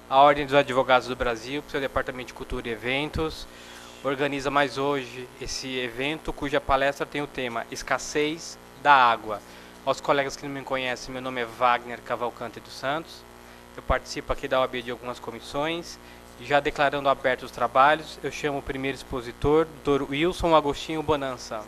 A Ordem dos Advogados do Brasil, seu Departamento de Cultura e Eventos, organiza mais hoje esse evento, cuja palestra tem o tema Escassez da Água. Aos colegas que não me conhecem, meu nome é Wagner Cavalcante dos Santos. Eu participo aqui da OAB de algumas comissões. Já declarando abertos os trabalhos, eu chamo o primeiro expositor, Dr. Wilson Agostinho Bonança.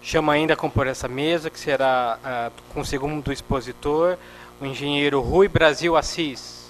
Chamo ainda a compor essa mesa, que será com o segundo expositor, o engenheiro Rui Brasil Assis.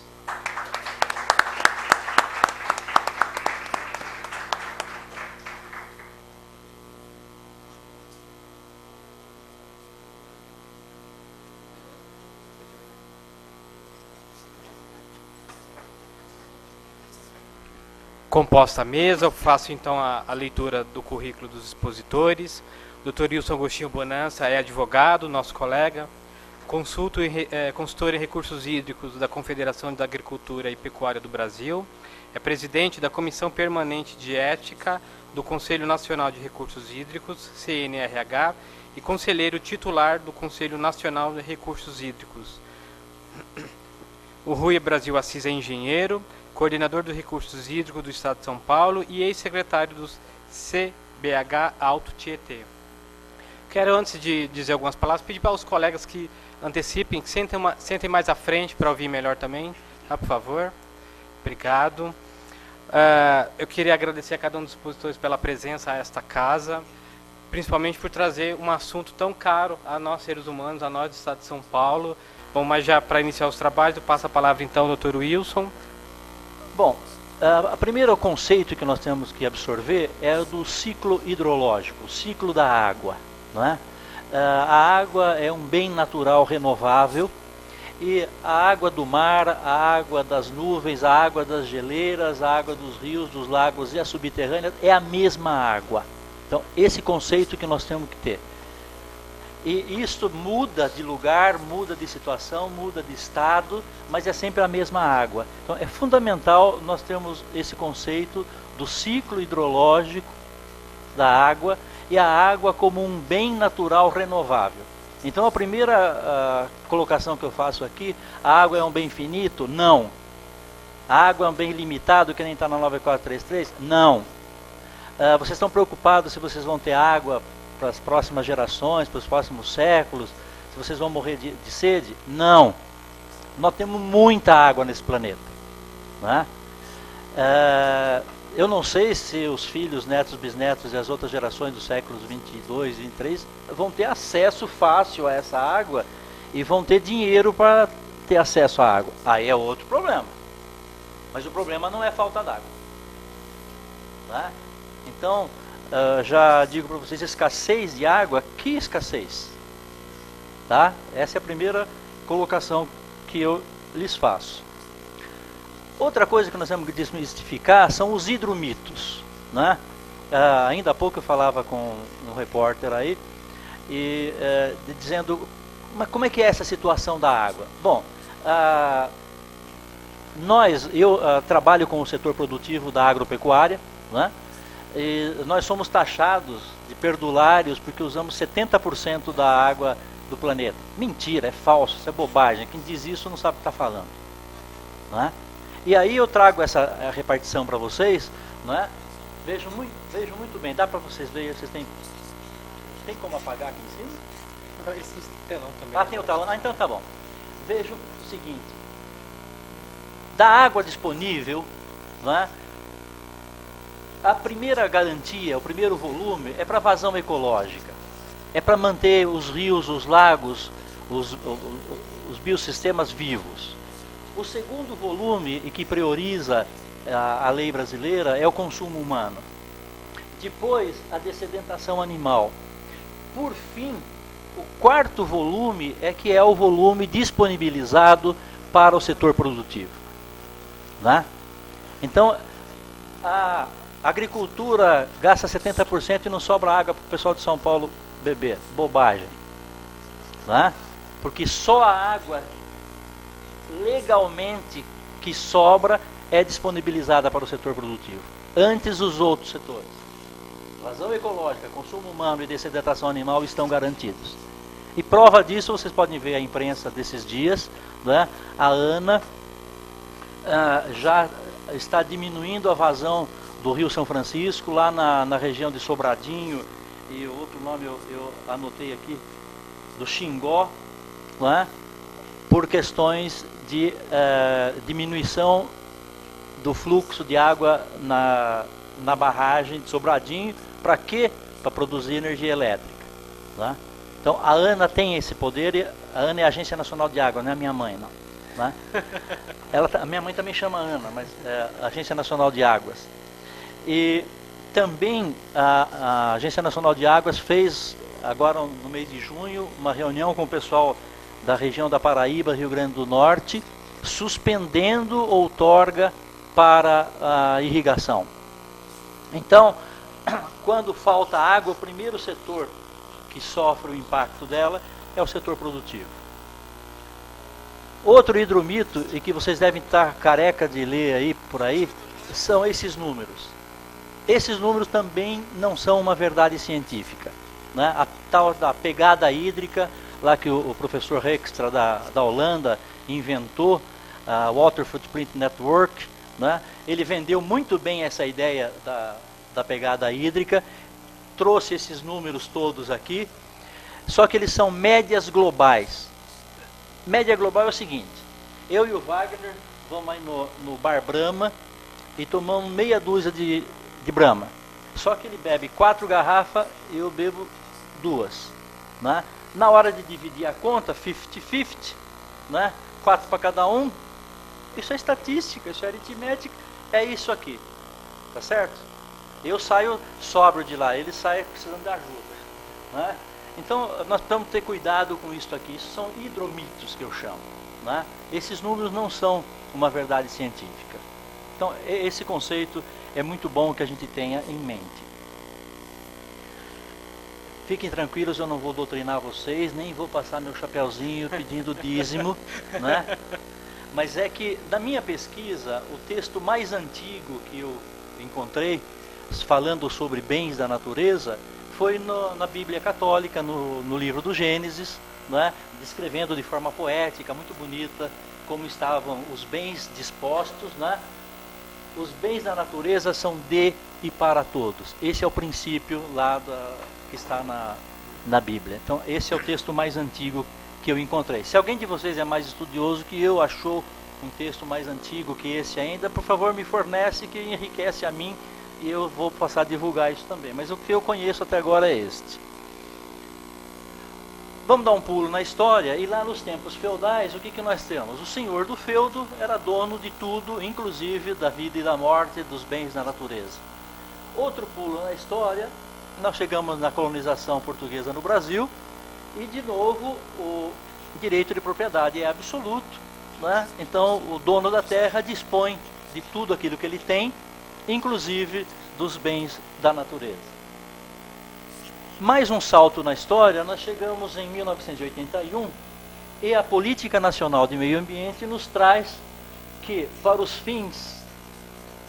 Composta a mesa, eu faço então a leitura do currículo dos expositores. Dr. Wilson Agostinho Bonança é advogado, nosso colega, consultor em recursos hídricos da Confederação da Agricultura e Pecuária do Brasil, é presidente da Comissão Permanente de Ética do Conselho Nacional de Recursos Hídricos, CNRH, e conselheiro titular do Conselho Nacional de Recursos Hídricos. O Rui Brasil Assis é engenheiro, coordenador dos recursos hídricos do Estado de São Paulo e ex-secretário do CBH Alto Tietê. Quero, antes de dizer algumas palavras, pedir para os colegas que antecipem, que sentem mais à frente para ouvir melhor também, tá, por favor. Obrigado. Eu queria agradecer a cada um dos expositores pela presença a esta casa, principalmente por trazer um assunto tão caro a nós, seres humanos, a nós do Estado de São Paulo. Bom, mas já para iniciar os trabalhos, eu passo a palavra então ao Dr. Wilson. Bom, o primeiro conceito que nós temos que absorver é o do ciclo hidrológico, o ciclo da água. Não é? A água é um bem natural renovável e a água do mar, a água das nuvens, a água das geleiras, a água dos rios, dos lagos e a subterrânea é a mesma água. Então, esse conceito que nós temos que ter. E isso muda de lugar, muda de situação, muda de estado, mas é sempre a mesma água. Então, é fundamental nós termos esse conceito do ciclo hidrológico da água, e a água como um bem natural renovável. Então a primeira colocação que eu faço aqui, a água é um bem finito? Não. A água é um bem limitado, que nem está na 9433? Não. Vocês estão preocupados se vocês vão ter água para as próximas gerações, para os próximos séculos, se vocês vão morrer de sede? Não. Nós temos muita água nesse planeta. Não é? Eu não sei se os filhos, netos, bisnetos e as outras gerações dos séculos 22 e 23 vão ter acesso fácil a essa água e vão ter dinheiro para ter acesso à água. Aí é outro problema. Mas o problema não é falta d'água. Tá? Então, já digo para vocês, escassez de água, que escassez? Tá? Essa é a primeira colocação que eu lhes faço. Outra coisa que nós temos que desmistificar são os hidromitos. Né? Ainda há pouco eu falava com um repórter aí, dizendo, mas como é que é essa situação da água? Bom, eu trabalho com o setor produtivo da agropecuária, né? E nós somos taxados de perdulários porque usamos 70% da água do planeta. Mentira, é falso, isso é bobagem. Quem diz isso não sabe o que está falando. Né? E aí eu trago essa repartição para vocês, não é? Vejam muito bem, dá para vocês verem, vocês tem como apagar aqui em cima? Existe telão também. Tem o telão, então tá bom. Vejam o seguinte, da água disponível, não é? A primeira garantia, o primeiro volume é para vazão ecológica, é para manter os rios, os lagos, os biosistemas vivos. O segundo volume, e que prioriza a lei brasileira, é o consumo humano. Depois, a dessedentação animal. Por fim, o quarto volume é o volume disponibilizado para o setor produtivo. Né? Então, a agricultura gasta 70% e não sobra água para o pessoal de São Paulo beber. Bobagem. Né? Porque só a água legalmente que sobra é disponibilizada para o setor produtivo. Antes os outros setores. Vazão ecológica, consumo humano e dessedentação animal estão garantidos. E prova disso, vocês podem ver a imprensa desses dias, né? A ANA já está diminuindo a vazão do Rio São Francisco, lá na região de Sobradinho, e o outro nome eu anotei aqui, do Xingó, né? Por questões de diminuição do fluxo de água na barragem de Sobradinho. Para quê? Para produzir energia elétrica. Né? Então a ANA tem esse poder. A ANA é a Agência Nacional de Água, não é a minha mãe, não. Né? A minha mãe também chama ANA, mas é a Agência Nacional de Águas. E também a Agência Nacional de Águas fez, agora no mês de junho, uma reunião com o pessoal da região da Paraíba, Rio Grande do Norte, suspendendo outorga para a irrigação. Então, quando falta água, o primeiro setor que sofre o impacto dela é o setor produtivo. Outro hidromito, e que vocês devem estar careca de ler aí por aí, são esses números. Esses números também não são uma verdade científica. Né? A tal da pegada hídrica, lá que o professor Hoekstra da Holanda inventou, a Water Footprint Network, né? Ele vendeu muito bem essa ideia da pegada hídrica, trouxe esses números todos aqui, só que eles são médias globais. Média global é o seguinte: eu e o Wagner vamos aí no Bar Brahma e tomamos meia dúzia de Brahma. Só que ele bebe 4 garrafas e eu bebo 2. Né? Na hora de dividir a conta, 50-50, né? 4 para cada um. Isso é estatística, isso é aritmética, é isso aqui. Tá certo? Eu saio sóbrio de lá, ele sai precisando de ajuda. Né? Então, nós precisamos ter cuidado com isso aqui. Isso são hidromitos que eu chamo. Né? Esses números não são uma verdade científica. Então, esse conceito é muito bom que a gente tenha em mente. Fiquem tranquilos, eu não vou doutrinar vocês, nem vou passar meu chapeuzinho pedindo dízimo. Né? Mas é que, na minha pesquisa, o texto mais antigo que eu encontrei, falando sobre bens da natureza, foi na Bíblia Católica, no livro do Gênesis, né, descrevendo de forma poética, muito bonita, como estavam os bens dispostos. Né? Os bens da natureza são de e para todos. Esse é o princípio lá que está na Bíblia. Então, esse é o texto mais antigo que eu encontrei. Se alguém de vocês é mais estudioso que eu, achou um texto mais antigo que esse ainda, por favor me fornece, que enriquece a mim, e eu vou passar a divulgar isso também. Mas o que eu conheço até agora é este. Vamos dar um pulo na história, e lá nos tempos feudais, o que nós temos? O senhor do feudo era dono de tudo, inclusive da vida e da morte, dos bens da natureza. Outro pulo na história, nós chegamos na colonização portuguesa no Brasil, e de novo o direito de propriedade é absoluto. Né? Então o dono da terra dispõe de tudo aquilo que ele tem, inclusive dos bens da natureza. Mais um salto na história, nós chegamos em 1981 e a Política Nacional de Meio Ambiente nos traz que, para os fins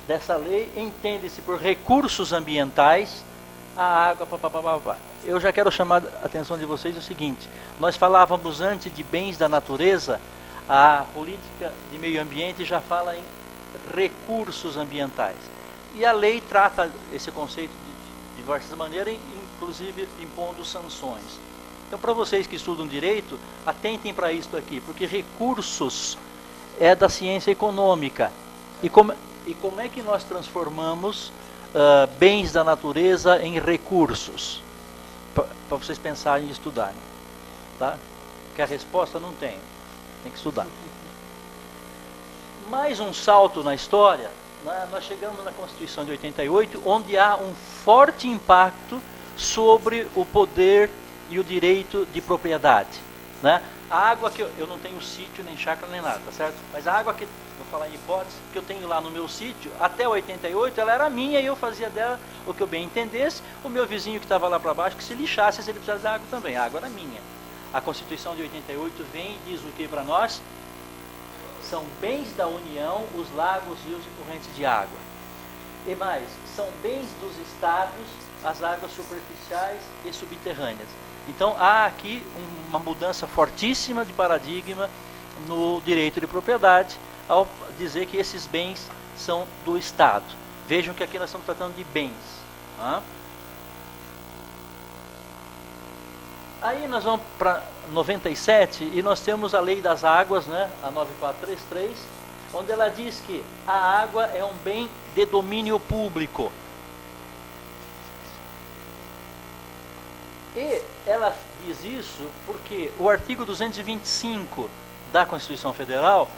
dessa lei, entende-se por recursos ambientais a água. Eu já quero chamar a atenção de vocês o seguinte: nós falávamos antes de bens da natureza, a política de meio ambiente já fala em recursos ambientais. E a lei trata esse conceito de diversas maneiras, inclusive impondo sanções. Então, para vocês que estudam direito, atentem para isso aqui, porque recursos é da ciência econômica. E como é que nós transformamos bens da natureza em recursos? Para vocês pensarem e estudarem. Tá? Porque a resposta não tem que estudar. Mais um salto na história, né? Nós chegamos na Constituição de 88, onde há um forte impacto sobre o poder e o direito de propriedade. Né? A água que eu não tenho sítio, nem chácara, nem nada, tá certo? Mas a água que, vou falar em hipótese, que eu tenho lá no meu sítio, até 88 ela era minha e eu fazia dela o que eu bem entendesse, o meu vizinho que estava lá para baixo que se lixasse se ele precisasse de água também, a água era minha. A Constituição de 88 vem e diz o que para nós? São bens da União os lagos, rios e correntes de água. E mais, são bens dos estados as águas superficiais e subterrâneas. Então há aqui uma mudança fortíssima de paradigma no direito de propriedade ao dizer que esses bens são do Estado. Vejam que aqui nós estamos tratando de bens. Tá? Aí nós vamos para 97 e nós temos a Lei das Águas, né, a 9433, onde ela diz que a água é um bem de domínio público. E ela diz isso porque o artigo 225 da Constituição Federal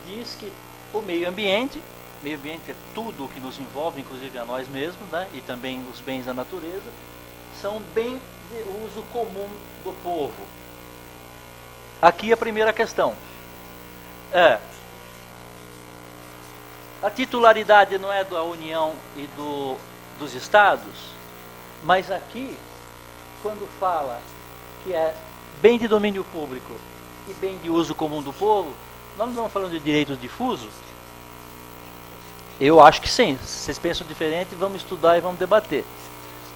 diz que o meio ambiente é tudo o que nos envolve, inclusive a nós mesmos, né, e também os bens da natureza, são bem de uso comum do povo. Aqui a primeira questão. A titularidade não é da União e dos Estados, mas aqui, quando fala que é bem de domínio público e bem de uso comum do povo, nós não estamos falando de direitos difusos? Eu acho que sim. Se vocês pensam diferente, vamos estudar e vamos debater.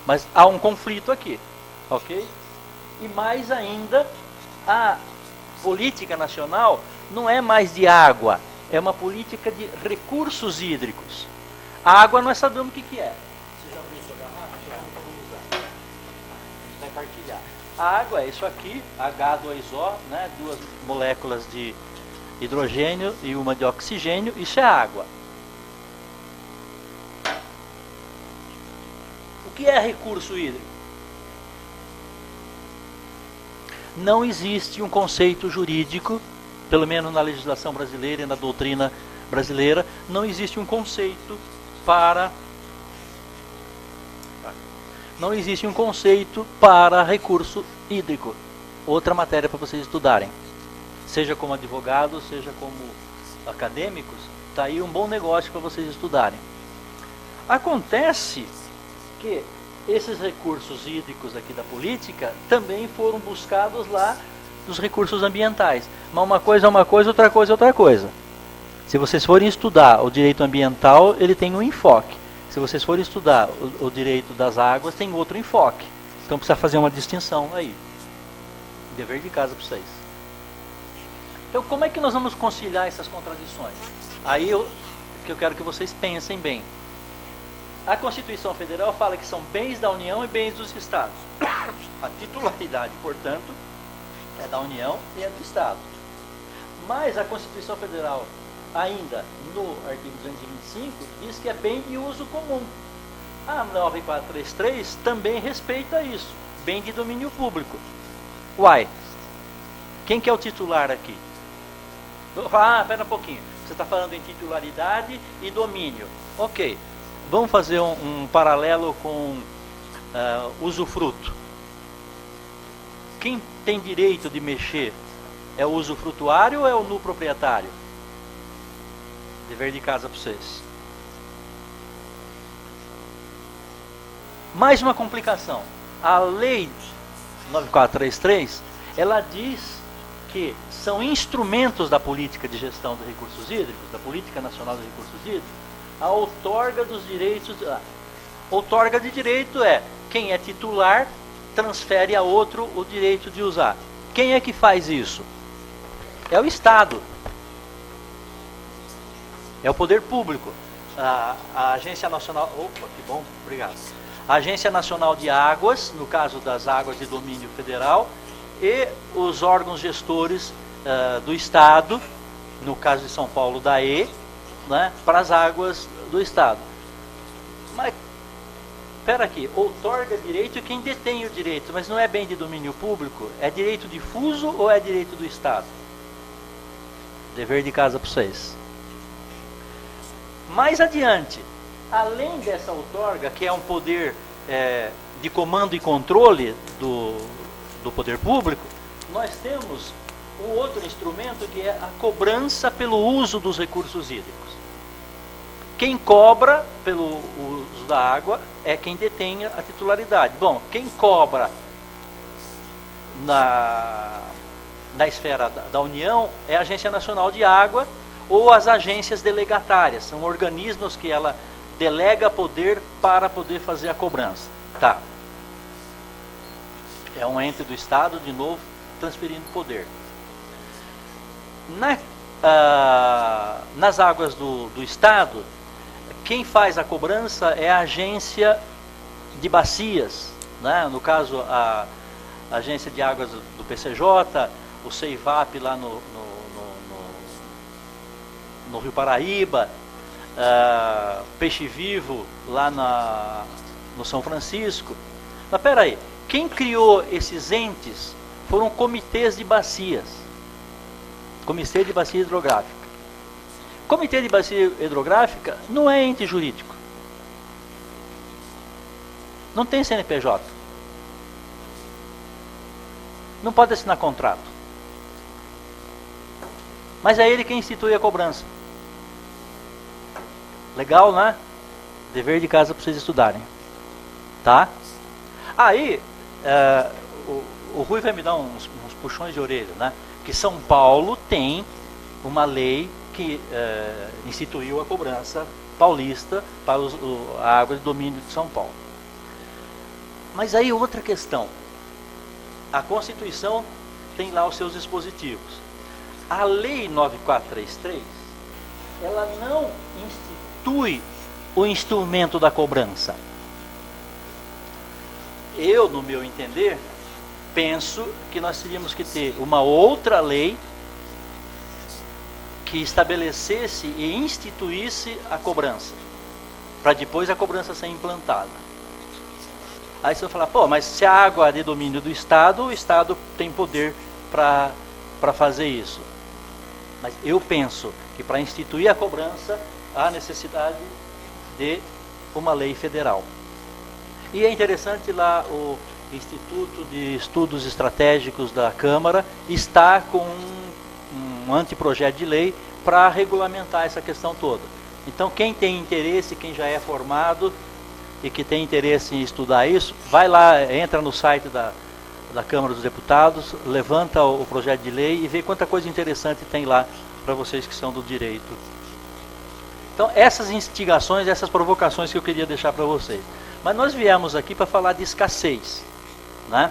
Mas há um conflito aqui, ok? E mais ainda, a política nacional não é mais de água, é uma política de recursos hídricos. A água nós sabemos o que é. Você já abriu sua garrafa? Vai partilhar. A água é isso aqui, H2O, né? 2 moléculas de hidrogênio e uma de oxigênio, isso é água. O que é recurso hídrico? Não existe um conceito jurídico, pelo menos na legislação brasileira e na doutrina brasileira, não existe um conceito para recurso hídrico. Outra matéria para vocês estudarem. Seja como advogados, seja como acadêmicos, está aí um bom negócio para vocês estudarem. Acontece que esses recursos hídricos aqui da política também foram buscados lá nos recursos ambientais. Mas uma coisa é uma coisa, outra coisa é outra coisa. Se vocês forem estudar o direito ambiental, ele tem um enfoque. Se vocês forem estudar o direito das águas, tem outro enfoque. Então precisa fazer uma distinção aí. Dever de casa para vocês. Então como é que nós vamos conciliar essas contradições? Aí que eu quero que vocês pensem bem. A Constituição Federal fala que são bens da União e bens dos Estados. A titularidade, portanto, é da União e é do Estado. Mas a Constituição Federal, ainda no artigo 225, diz que é bem de uso comum. A 9433 também respeita isso, bem de domínio público. Uai, quem que é o titular aqui? Espera um pouquinho, você está falando em titularidade e domínio. Ok. Vamos fazer um paralelo com usufruto. Quem tem direito de mexer é o usufrutuário ou é o nu proprietário? Dever de casa para vocês. Mais uma complicação. A lei 9433, ela diz que são instrumentos da política de gestão de recursos hídricos, da Política Nacional de Recursos Hídricos, a outorga dos direitos. Outorga de direito é quem é titular transfere a outro o direito de usar. Quem é que faz isso? É o Estado. É o poder público. A Agência Nacional... Opa, que bom, obrigado. A Agência Nacional de Águas, no caso das águas de domínio federal, e os órgãos gestores do Estado, no caso de São Paulo, da E, né, para as águas do Estado. Mas, espera aqui, outorga direito quem detém o direito, mas não é bem de domínio público? É direito difuso ou é direito do Estado? Dever de casa para vocês. Mais adiante, além dessa outorga, que é um poder de comando e controle do poder público, nós temos um outro instrumento que é a cobrança pelo uso dos recursos hídricos. Quem cobra pelo uso uso da água é quem detém a titularidade. Bom, quem cobra na esfera da União é a Agência Nacional de Água ou as agências delegatárias. São organismos que ela delega poder para poder fazer a cobrança. Tá. É um ente do Estado, de novo, transferindo poder. Nas águas do Estado, quem faz a cobrança é a agência de bacias, né? No caso, a agência de águas do PCJ, o CEIVAP lá no Rio Paraíba, Peixe Vivo lá no São Francisco. Mas peraí, quem criou esses entes foram comitês de bacias. Comitê de Bacia Hidrográfica. Comitê de Bacia Hidrográfica não é ente jurídico. Não tem CNPJ. Não pode assinar contrato. Mas é ele quem institui a cobrança. Legal, né? Dever de casa para vocês estudarem. Tá? Aí, o Rui vai me dar uns puxões de orelha, né? Que São Paulo tem uma lei que instituiu a cobrança paulista para a água de domínio de São Paulo. Mas aí outra questão. A Constituição tem lá os seus dispositivos. A Lei 9433, ela não institui o instrumento da cobrança. Eu, no meu entender, penso que nós teríamos que ter uma outra lei que estabelecesse e instituísse a cobrança, para depois a cobrança ser implantada. Aí você vai falar, pô, mas se a água é de domínio do Estado, o Estado tem poder para fazer isso. Mas eu penso que para instituir a cobrança, há necessidade de uma lei federal. E é interessante lá o Instituto de Estudos Estratégicos da Câmara está com um anteprojeto de lei para regulamentar essa questão toda. Então quem tem interesse, quem já é formado e que tem interesse em estudar isso, vai lá, entra no site da Câmara dos Deputados, levanta o projeto de lei e vê quanta coisa interessante tem lá para vocês que são do direito. Então essas instigações, essas provocações que eu queria deixar para vocês. Mas nós viemos aqui para falar de escassez, né?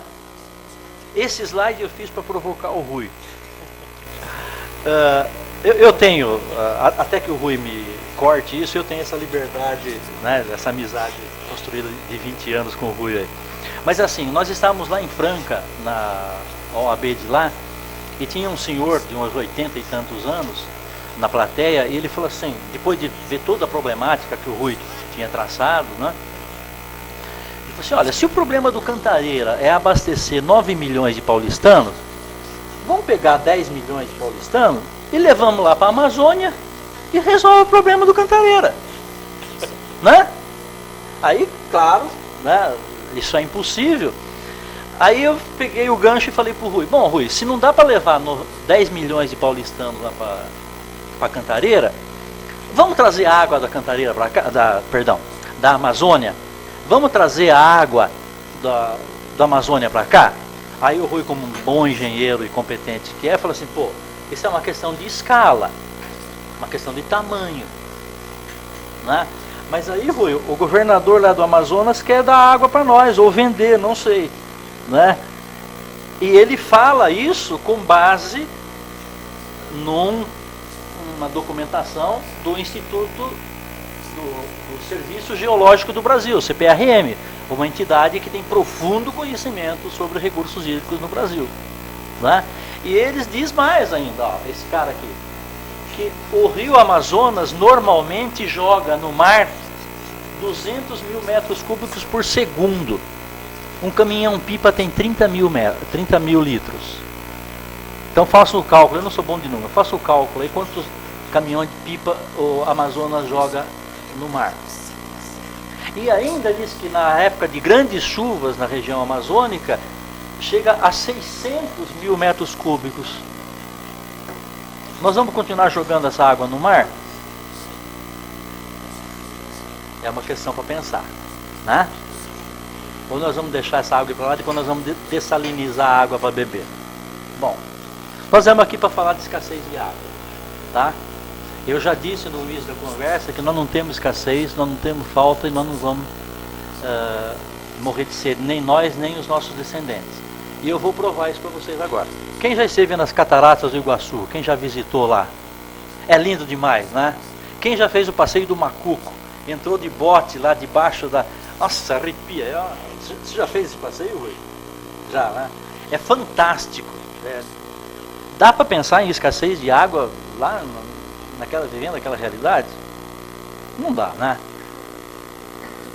Esse slide eu fiz para provocar o Rui. Eu tenho, até que o Rui me corte isso, eu tenho essa liberdade, né, essa amizade construída de 20 anos com o Rui aí. Mas assim, nós estávamos lá em Franca, na OAB de lá, e tinha um senhor de uns 80 e tantos anos na plateia, e ele falou assim, depois de ver toda a problemática que o Rui tinha traçado, né? Ele falou assim, olha, se o problema do Cantareira é abastecer 9 milhões de paulistanos, vamos pegar 10 milhões de paulistanos e levamos lá para a Amazônia e resolve o problema do Cantareira. Né? Aí, claro, né, isso é impossível. Aí eu peguei o gancho e falei para o Rui, bom, Rui, se não dá para levar 10 milhões de paulistanos lá para a Cantareira, vamos trazer a água da Cantareira para cá, da Amazônia, vamos trazer a água da Amazônia para cá? Aí o Rui, como um bom engenheiro e competente que é, falou assim, pô, isso é uma questão de escala, uma questão de tamanho, né? Mas aí, Rui, o governador lá do Amazonas quer dar água para nós, ou vender, não sei, né? E ele fala isso com base numa documentação do Instituto do Serviço Geológico do Brasil, CPRM, uma entidade que tem profundo conhecimento sobre recursos hídricos no Brasil, né? E eles dizem mais ainda, ó, esse cara aqui, que o rio Amazonas normalmente joga no mar 200 mil metros cúbicos por segundo. Um caminhão-pipa tem 30 mil litros. Então faço o cálculo, eu não sou bom de número, faço o cálculo aí quantos caminhões de pipa o Amazonas joga no mar. E ainda diz que na época de grandes chuvas na região amazônica, chega a 600 mil metros cúbicos. Nós vamos continuar jogando essa água no mar? É uma questão para pensar, né? Ou nós vamos deixar essa água para lá e quando nós vamos dessalinizar a água para beber. Bom, nós estamos aqui para falar de escassez de água, tá? Eu já disse no início da conversa que nós não temos escassez, nós não temos falta e nós não vamos morrer de sede, nem nós, nem os nossos descendentes. E eu vou provar isso para vocês agora. Quem já esteve nas cataratas do Iguaçu? Quem já visitou lá? É lindo demais, né? Quem já fez o passeio do Macuco? Entrou de bote lá debaixo da... Nossa, arrepia. Você já fez esse passeio, Rui? Já, né? É fantástico. Dá para pensar em escassez de água lá vivendo aquela realidade? Não dá, né?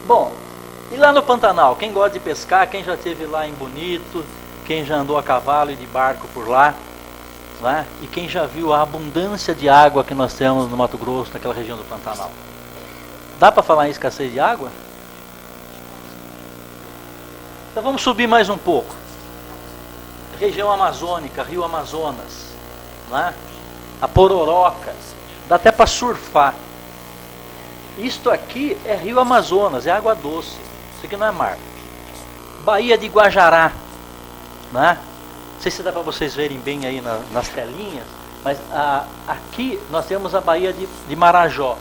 Bom, e lá no Pantanal? Quem gosta de pescar, quem já esteve lá em Bonito, quem já andou a cavalo e de barco por lá, né? E quem já viu a abundância de água que nós temos no Mato Grosso, naquela região do Pantanal? Dá para falar em escassez de água? Então vamos subir mais um pouco. Região amazônica, Rio Amazonas, né? A Pororoca, dá até para surfar. Isto aqui é Rio Amazonas, é água doce. Isso aqui não é mar. Baía de Guajará, né? Não sei se dá para vocês verem bem aí nas telinhas, mas aqui nós temos a Baía de Marajó.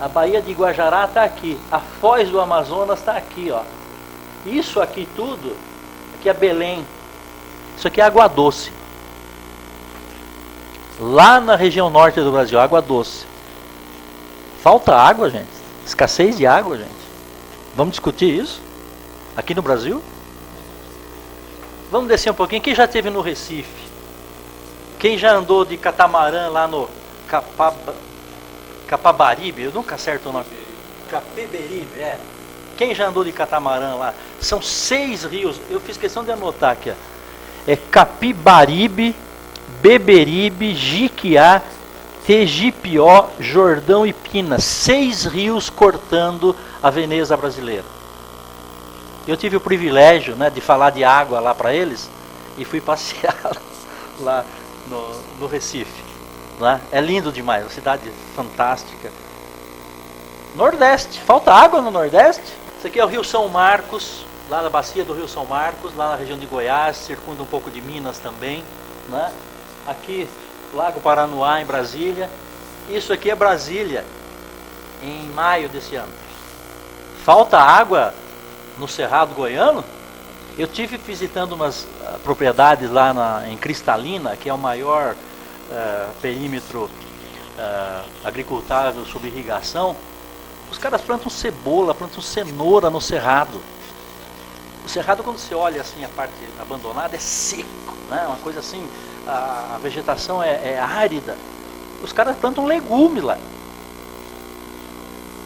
A Baía de Guajará está aqui. A Foz do Amazonas está aqui, ó. Isso aqui tudo, aqui é Belém. Isso aqui é água doce. Lá na região norte do Brasil, água doce. Falta água, gente. Escassez de água, gente. Vamos discutir isso? Aqui no Brasil? Vamos descer um pouquinho. Quem já esteve no Recife? Quem já andou de catamarã lá no Capabaribe? Eu nunca acerto o nome. Capiberibe, é. Quem já andou de catamarã lá? São 6 rios. Eu fiz questão de anotar aqui, ó. É Capibaribe, Beberibe, Jiquiá, Tegipió, Jordão e Pinas. 6 rios cortando a Veneza brasileira. Eu tive o privilégio, né, de falar de água lá para eles e fui passear lá no Recife. Né? É lindo demais, uma cidade fantástica. Nordeste, falta água no Nordeste? Isso aqui é o Rio São Marcos, lá na bacia do Rio São Marcos, lá na região de Goiás, circunda um pouco de Minas também. Né? Aqui, Lago Paranoá, em Brasília. Isso aqui é Brasília, em maio desse ano. Falta água no Cerrado Goiano? Eu tive visitando umas propriedades lá em Cristalina, que é o maior perímetro agricultável sob irrigação. Os caras plantam cebola, plantam cenoura no cerrado. O cerrado, quando você olha assim a parte abandonada, é seco, né? Uma coisa assim, a vegetação é árida. Os caras plantam legume lá,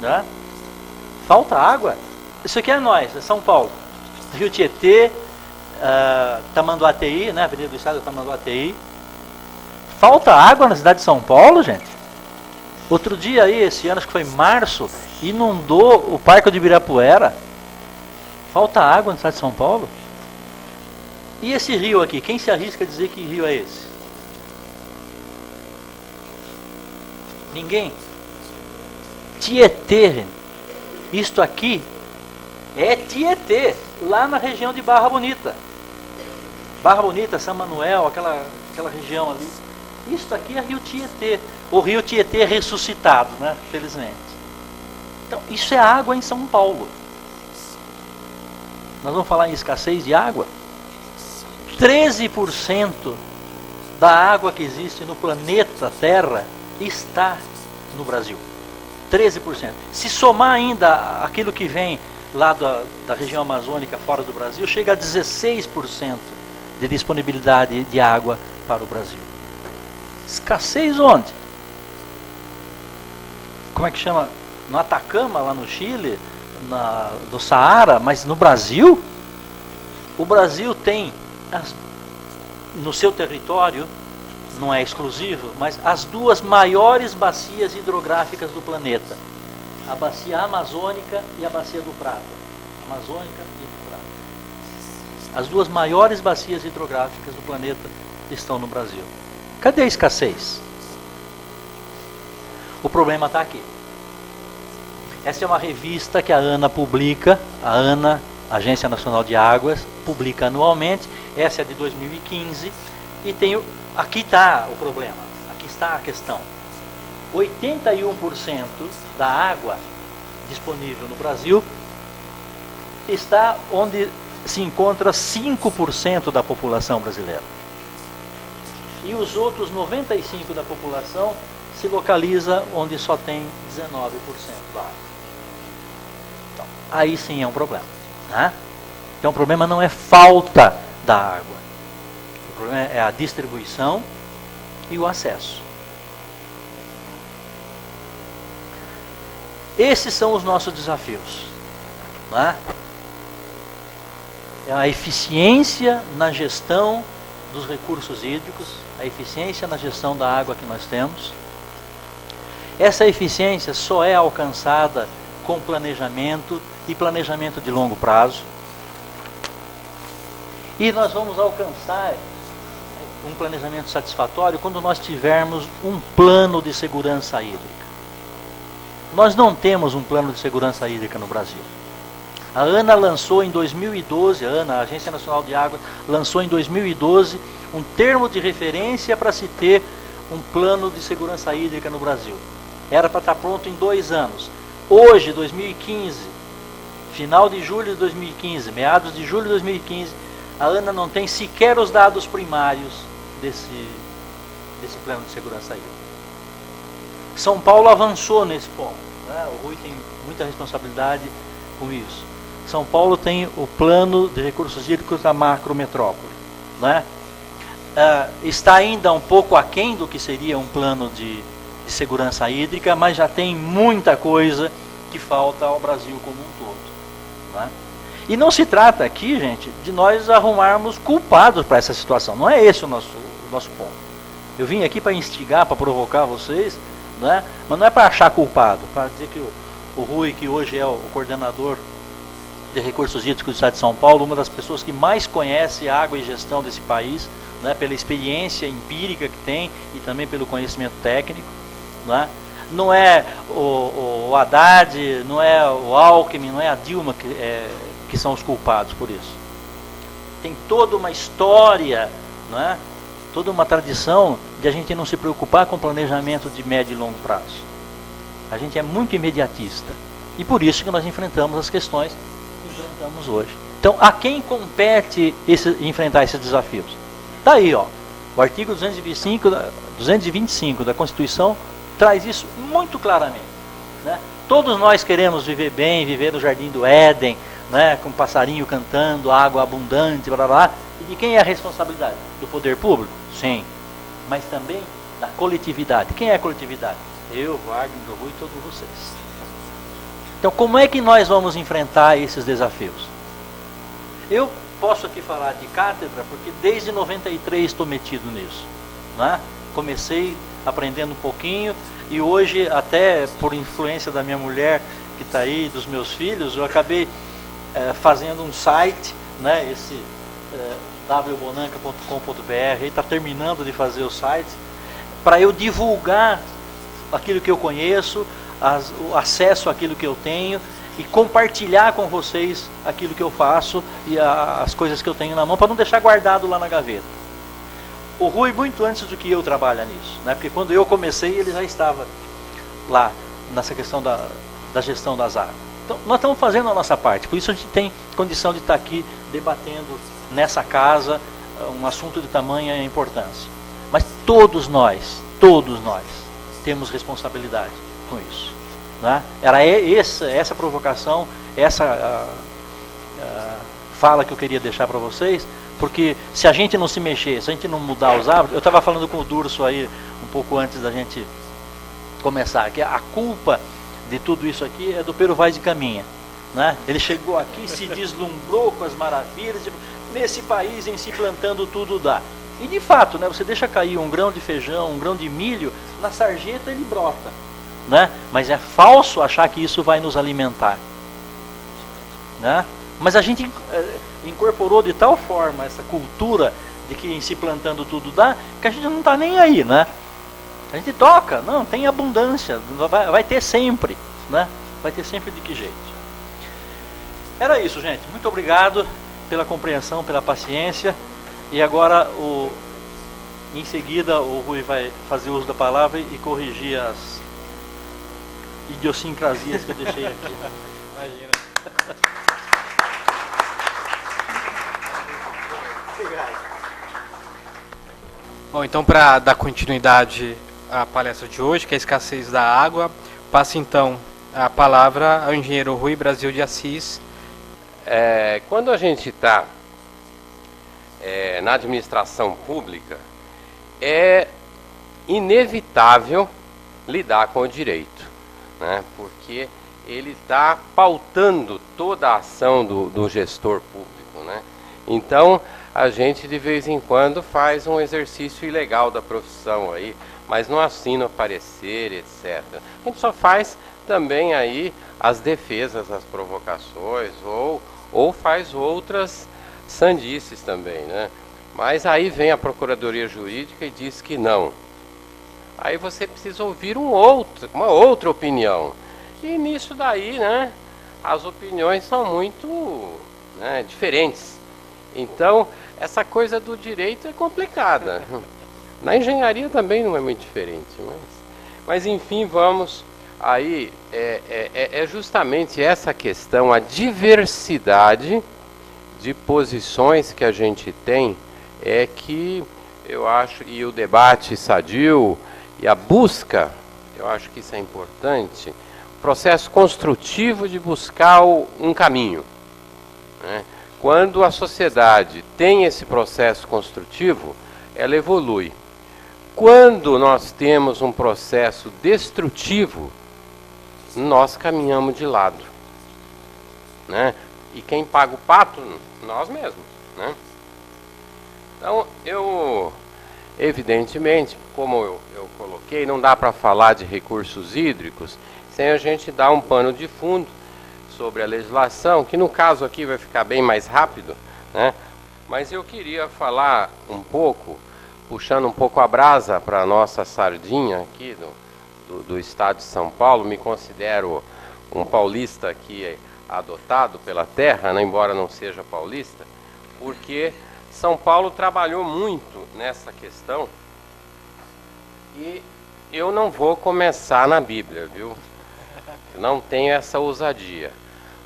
né? Falta água. Isso aqui é nós, é São Paulo. Rio Tietê, Tamanduateí, né? Avenida do Estado, Tamanduateí. Falta água na cidade de São Paulo, gente. Outro dia aí, esse ano, acho que foi em março, inundou o Parque de Ibirapuera. Falta água na cidade de São Paulo. E esse rio aqui, quem se arrisca a dizer que rio é esse? Ninguém? Tietê, gente. Isto aqui é Tietê, lá na região de Barra Bonita. Barra Bonita, São Manuel, aquela região ali. Isto aqui é Rio Tietê. O Rio Tietê ressuscitado, né? Felizmente. Então, isso é água em São Paulo. Nós vamos falar em escassez de água. 13% da água que existe no planeta Terra está no Brasil. 13%. Se somar ainda aquilo que vem lá da região amazônica fora do Brasil, chega a 16% de disponibilidade de água para o Brasil. Escassez onde? Como é que chama? No Atacama, lá no Chile, do Saara, mas no Brasil? O Brasil tem, no seu território, não é exclusivo, mas as 2 maiores bacias hidrográficas do planeta. A bacia amazônica e a bacia do Prata. Amazônica e do Prata. As 2 maiores bacias hidrográficas do planeta estão no Brasil. Cadê a escassez? O problema está aqui. Essa é uma revista que a ANA publica, a ANA, Agência Nacional de Águas, publica anualmente. Essa é de 2015 e tem, aqui está o problema, aqui está a questão. 81% da água disponível no Brasil está onde se encontra 5% da população brasileira. E os outros 95% da população se localiza onde só tem 19% da água. Então, aí sim é um problema. Né? Então o problema não é falta da água. O problema é a distribuição e o acesso. Esses são os nossos desafios. Né? É a eficiência na gestão dos recursos hídricos, a eficiência na gestão da água que nós temos. Essa eficiência só é alcançada com planejamento e planejamento de longo prazo. E nós vamos alcançar um planejamento satisfatório quando nós tivermos um plano de segurança hídrica. Nós não temos um plano de segurança hídrica no Brasil. A ANA lançou em 2012, a ANA, a Agência Nacional de Águas, lançou em 2012 um termo de referência para se ter um plano de segurança hídrica no Brasil. Era para estar pronto em 2 anos. Hoje, 2015, final de julho de 2015, meados de julho de 2015, a ANA não tem sequer os dados primários desse plano de segurança hídrica. São Paulo avançou nesse ponto. Né? O Rui tem muita responsabilidade com isso. São Paulo tem o plano de recursos hídricos da macrometrópole. Né? Está ainda um pouco aquém do que seria um plano de segurança hídrica, mas já tem muita coisa que falta ao Brasil como um todo. Né? E não se trata aqui, gente, de nós arrumarmos culpados para essa situação. Não é esse o nosso ponto. Eu vim aqui para instigar, para provocar vocês, né? Mas não é para achar culpado, para dizer que o Rui, que hoje é o coordenador de recursos hídricos do Estado de São Paulo, uma das pessoas que mais conhece a água e gestão desse país, né? Pela experiência empírica que tem e também pelo conhecimento técnico. Né? Não é o Haddad, não é o Alckmin, não é a Dilma que são os culpados por isso. Tem toda uma história, né? Toda uma tradição de a gente não se preocupar com planejamento de médio e longo prazo. A gente é muito imediatista. E por isso que nós enfrentamos as questões que enfrentamos hoje. Então, a quem compete enfrentar esses desafios? Está aí, ó, o artigo 225 da Constituição traz isso muito claramente. Né? Todos nós queremos viver bem, viver no Jardim do Éden, né? Com passarinho cantando, água abundante, blá, blá, blá. E de quem é a responsabilidade? Do poder público? Sim. Mas também da coletividade. Quem é a coletividade? Eu, Wagner, o Rui e todos vocês. Então, como é que nós vamos enfrentar esses desafios? Eu posso aqui falar de cátedra, porque desde 93 estou metido nisso. Né? Comecei aprendendo um pouquinho e hoje, até por influência da minha mulher que está aí, dos meus filhos, eu acabei fazendo um site, né, esse wbonanca.com.br, está terminando de fazer o site, para eu divulgar aquilo que eu conheço, o acesso àquilo que eu tenho e compartilhar com vocês aquilo que eu faço e as coisas que eu tenho na mão, para não deixar guardado lá na gaveta. O Rui, muito antes do que eu, trabalha nisso, né? Porque quando eu comecei, ele já estava lá, nessa questão da gestão das águas. Então, nós estamos fazendo a nossa parte, por isso a gente tem condição de estar aqui debatendo nessa casa um assunto de tamanha importância. Mas todos nós temos responsabilidade com isso. Né? Era essa provocação, essa fala que eu queria deixar para vocês, porque se a gente não se mexer, se a gente não mudar os hábitos, eu estava falando com o Durso aí um pouco antes da gente começar, que a culpa de tudo isso aqui é do Pero Vaz de Caminha. Né? Ele chegou aqui, se deslumbrou com as maravilhas, nesse país em si plantando tudo dá. E de fato, né, você deixa cair um grão de feijão, um grão de milho, na sarjeta ele brota. Né? Mas é falso achar que isso vai nos alimentar. Né? Mas a gente incorporou de tal forma essa cultura de que em se plantando tudo dá, que a gente não está nem aí, né? A gente toca, não, tem abundância, vai ter sempre, né? vai ter sempre de que jeito. Era isso, gente. Muito obrigado pela compreensão, pela paciência. E agora, em seguida, o Rui vai fazer uso da palavra e corrigir as idiosincrasias que eu deixei aqui. Imagina. Obrigado. Bom, então para dar continuidade à palestra de hoje, que é a escassez da água, passa então a palavra ao engenheiro Rui Brasil de Assis. Quando a gente está na administração pública, é inevitável lidar com o direito, né? Porque ele está pautando toda a ação do gestor público, né? Então, a gente de vez em quando faz um exercício ilegal da profissão aí, mas não assina parecer, etc. A gente só faz também aí as defesas, as provocações, ou faz outras sandices também, né? Mas aí vem a Procuradoria Jurídica e diz que não. Aí você precisa ouvir uma outra opinião. E nisso daí, né, as opiniões são muito, né, diferentes. Então, essa coisa do direito é complicada. Na engenharia também não é muito diferente. Mas enfim, vamos aí, é justamente essa questão, a diversidade de posições que a gente tem, é que eu acho, e o debate sadio, e a busca, eu acho que isso é importante, o processo construtivo de buscar um caminho, né? Quando a sociedade tem esse processo construtivo, ela evolui. Quando nós temos um processo destrutivo, nós caminhamos de lado, né? E quem paga o pato? Nós mesmos, né? Então, evidentemente, como eu coloquei, não dá para falar de recursos hídricos sem a gente dar um pano de fundo sobre a legislação, que no caso aqui vai ficar bem mais rápido, né? Mas eu queria falar um pouco, puxando um pouco a brasa para a nossa sardinha aqui do estado de São Paulo. Me considero um paulista aqui adotado pela terra, né, embora não seja paulista, porque São Paulo trabalhou muito nessa questão, e eu não vou começar na Bíblia, viu? Não tenho essa ousadia.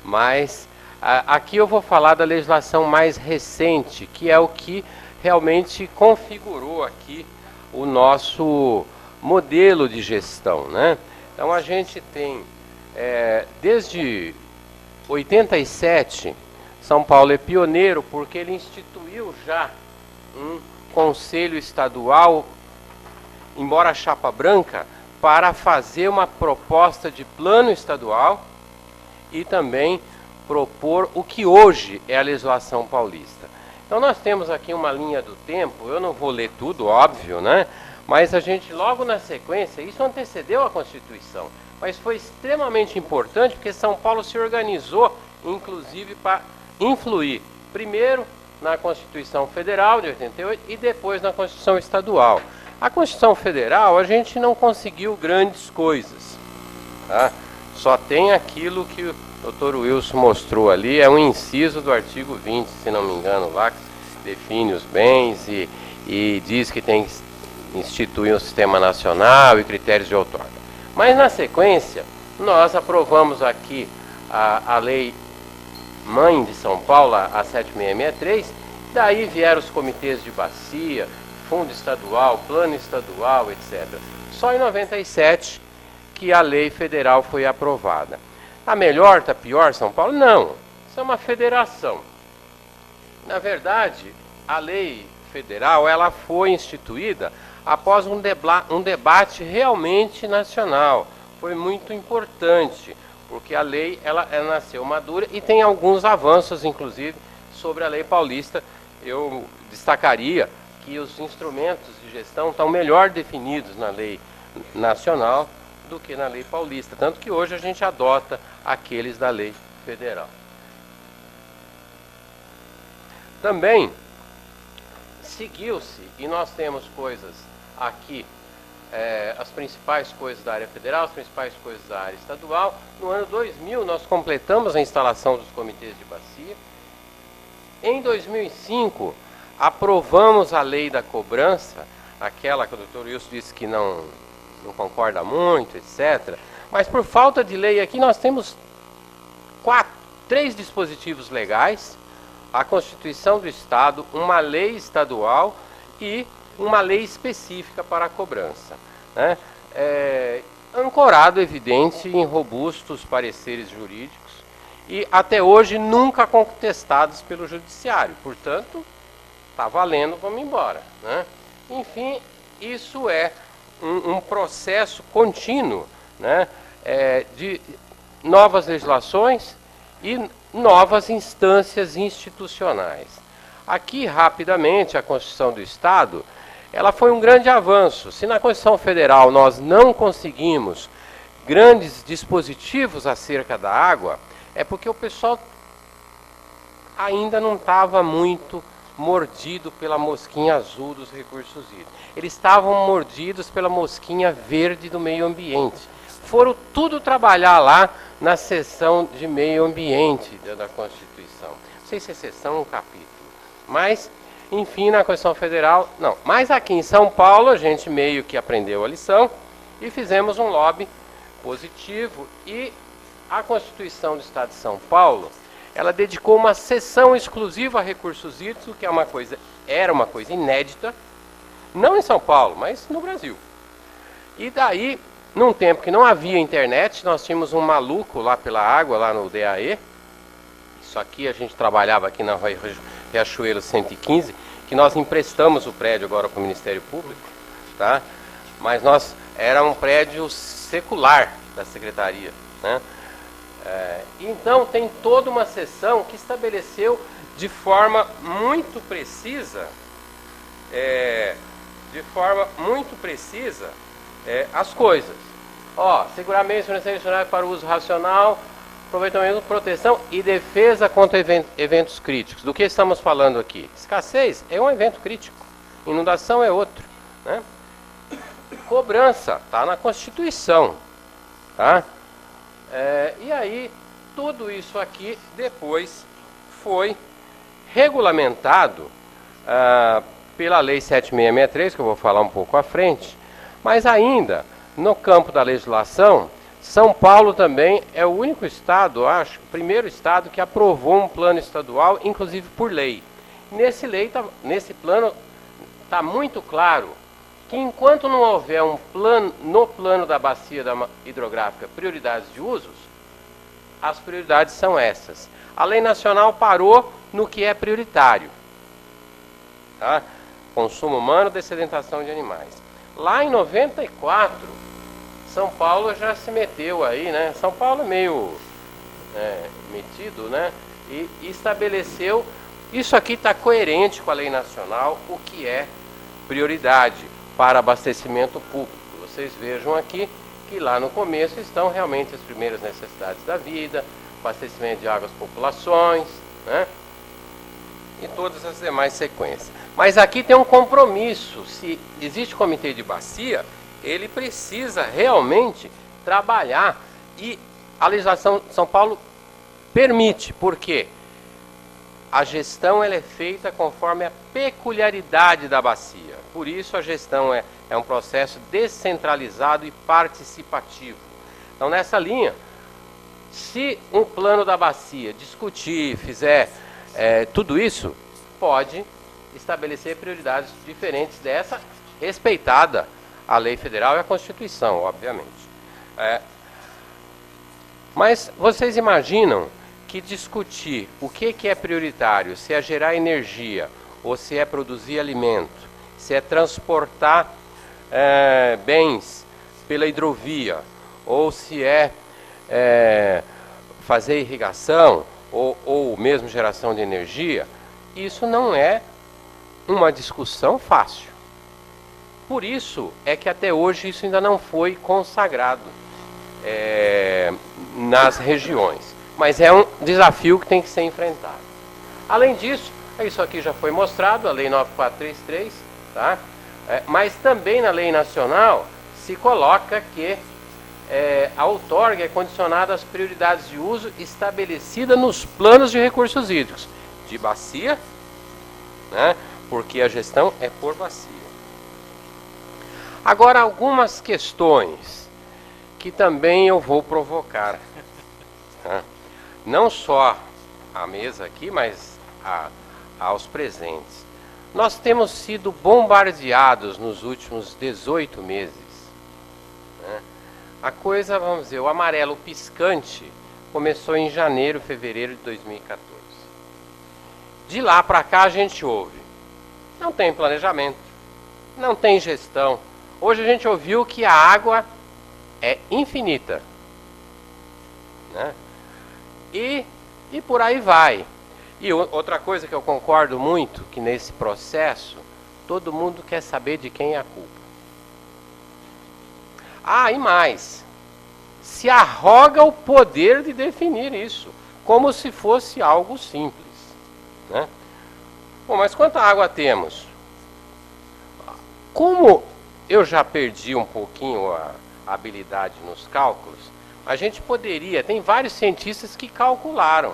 Mas aqui eu vou falar da legislação mais recente, que é o que realmente configurou aqui o nosso modelo de gestão, né? Então a gente tem, desde 87, São Paulo é pioneiro porque ele instituiu já um conselho estadual, embora chapa branca, para fazer uma proposta de plano estadual e também propor o que hoje é a legislação paulista. Então nós temos aqui uma linha do tempo, eu não vou ler tudo, óbvio, né? Mas a gente logo na sequência, isso antecedeu a Constituição, mas foi extremamente importante porque São Paulo se organizou, inclusive para influir, primeiro na Constituição Federal de 88 e depois na Constituição Estadual. A Constituição Federal a gente não conseguiu grandes coisas, tá? Só tem aquilo que o Dr. Wilson mostrou ali, é um inciso do artigo 20, se não me engano, lá que define os bens e diz que tem que instituir um sistema nacional e critérios de outorga. Mas na sequência, nós aprovamos aqui a lei mãe de São Paulo, a 7663, daí vieram os comitês de bacia, fundo estadual, plano estadual, etc. Só em 97 que a lei federal foi aprovada. Está melhor, está pior São Paulo? Não, isso é uma federação. Na verdade, a lei federal ela foi instituída após um debate realmente nacional. Foi muito importante, porque a lei ela nasceu madura e tem alguns avanços, inclusive, sobre a lei paulista. Eu destacaria que os instrumentos de gestão estão melhor definidos na lei nacional do que na lei paulista, tanto que hoje a gente adota aqueles da lei federal. Também seguiu-se, e nós temos coisas aqui as principais coisas da área federal, as principais coisas da área estadual. No ano 2000, nós completamos a instalação dos comitês de bacia. Em 2005, aprovamos a lei da cobrança, aquela que o Dr. Wilson disse que não concorda muito, etc. Mas por falta de lei aqui, nós temos 3 dispositivos legais, a Constituição do Estado, uma lei estadual e uma lei específica para a cobrança, né? Ancorado, evidente, em robustos pareceres jurídicos e até hoje nunca contestados pelo judiciário. Portanto, está valendo, vamos embora, né? Enfim, isso é um processo contínuo, né? De novas legislações e novas instâncias institucionais. Aqui, rapidamente, a Constituição do Estado, ela foi um grande avanço. Se na Constituição Federal nós não conseguimos grandes dispositivos acerca da água, é porque o pessoal ainda não estava muito mordido pela mosquinha azul dos recursos hídricos. Eles estavam mordidos pela mosquinha verde do meio ambiente. Foram tudo trabalhar lá na seção de meio ambiente da Constituição. Não sei se é seção ou um capítulo. Mas, enfim, na Constituição Federal, não. Mas aqui em São Paulo, a gente meio que aprendeu a lição e fizemos um lobby positivo. E a Constituição do Estado de São Paulo, ela dedicou uma seção exclusiva a recursos hídricos, que era uma coisa inédita, não em São Paulo, mas no Brasil. E daí, num tempo que não havia internet, nós tínhamos um maluco lá pela água, lá no DAE. Isso aqui a gente trabalhava aqui na Riachuelo 115, que nós emprestamos o prédio agora para o Ministério Público, tá? Mas era um prédio secular da Secretaria, né? Então tem toda uma seção que estabeleceu de forma muito precisa, as coisas. Segurar meios financeiros para o uso racional, aproveitamento, proteção e defesa contra eventos críticos. Do que estamos falando aqui? Escassez é um evento crítico, inundação é outro, né? Cobrança está na Constituição, tá? E aí, tudo isso aqui depois foi regulamentado pela Lei 7663, que eu vou falar um pouco à frente, mas ainda no campo da legislação, São Paulo também é o único estado, acho, o primeiro estado que aprovou um plano estadual, inclusive por lei. Nesse plano está muito claro que enquanto não houver um plano, no plano da bacia hidrográfica, prioridades de usos, as prioridades são essas. A lei nacional parou no que é prioritário, tá? Consumo humano, dessedentação de animais. Lá em 94, São Paulo já se meteu aí, né? São Paulo é meio metido, né? E estabeleceu, isso aqui está coerente com a lei nacional, o que é prioridade para abastecimento público. Vocês vejam aqui que lá no começo estão realmente as primeiras necessidades da vida, abastecimento de água às populações, né? E todas as demais sequências. Mas aqui tem um compromisso. Se existe comitê de bacia, ele precisa realmente trabalhar. E a legislação de São Paulo permite, porque a gestão ela é feita conforme a peculiaridade da bacia. Por isso a gestão é um processo descentralizado e participativo. Então nessa linha, se um plano da bacia discutir, fizer tudo isso, pode estabelecer prioridades diferentes dessa, respeitada a lei federal e a Constituição, obviamente. Mas vocês imaginam que discutir o que é prioritário, se é gerar energia, ou se é produzir alimento, se é transportar bens pela hidrovia, ou se é fazer irrigação, ou mesmo geração de energia, isso não é uma discussão fácil. Por isso é que até hoje isso ainda não foi consagrado nas regiões. Mas é um desafio que tem que ser enfrentado. Além disso, isso aqui já foi mostrado, a Lei 9433, tá? Mas também na lei nacional se coloca que a outorga é condicionada às prioridades de uso estabelecidas nos planos de recursos hídricos de bacia, né, porque a gestão é por bacia. Agora, algumas questões que também eu vou provocar, tá? Não só à mesa aqui, mas aos presentes. Nós temos sido bombardeados nos últimos 18 meses, né? A coisa, vamos dizer, o amarelo piscante começou em janeiro, fevereiro de 2014. De lá para cá a gente ouve, não tem planejamento, não tem gestão. Hoje a gente ouviu que a água é infinita, né? E por aí vai. E outra coisa que eu concordo muito, que nesse processo, todo mundo quer saber de quem é a culpa. Ah, e mais, se arroga o poder de definir isso, como se fosse algo simples, né? Bom, mas quanta água temos? Como eu já perdi um pouquinho a habilidade nos cálculos, a gente poderia, tem vários cientistas que calcularam,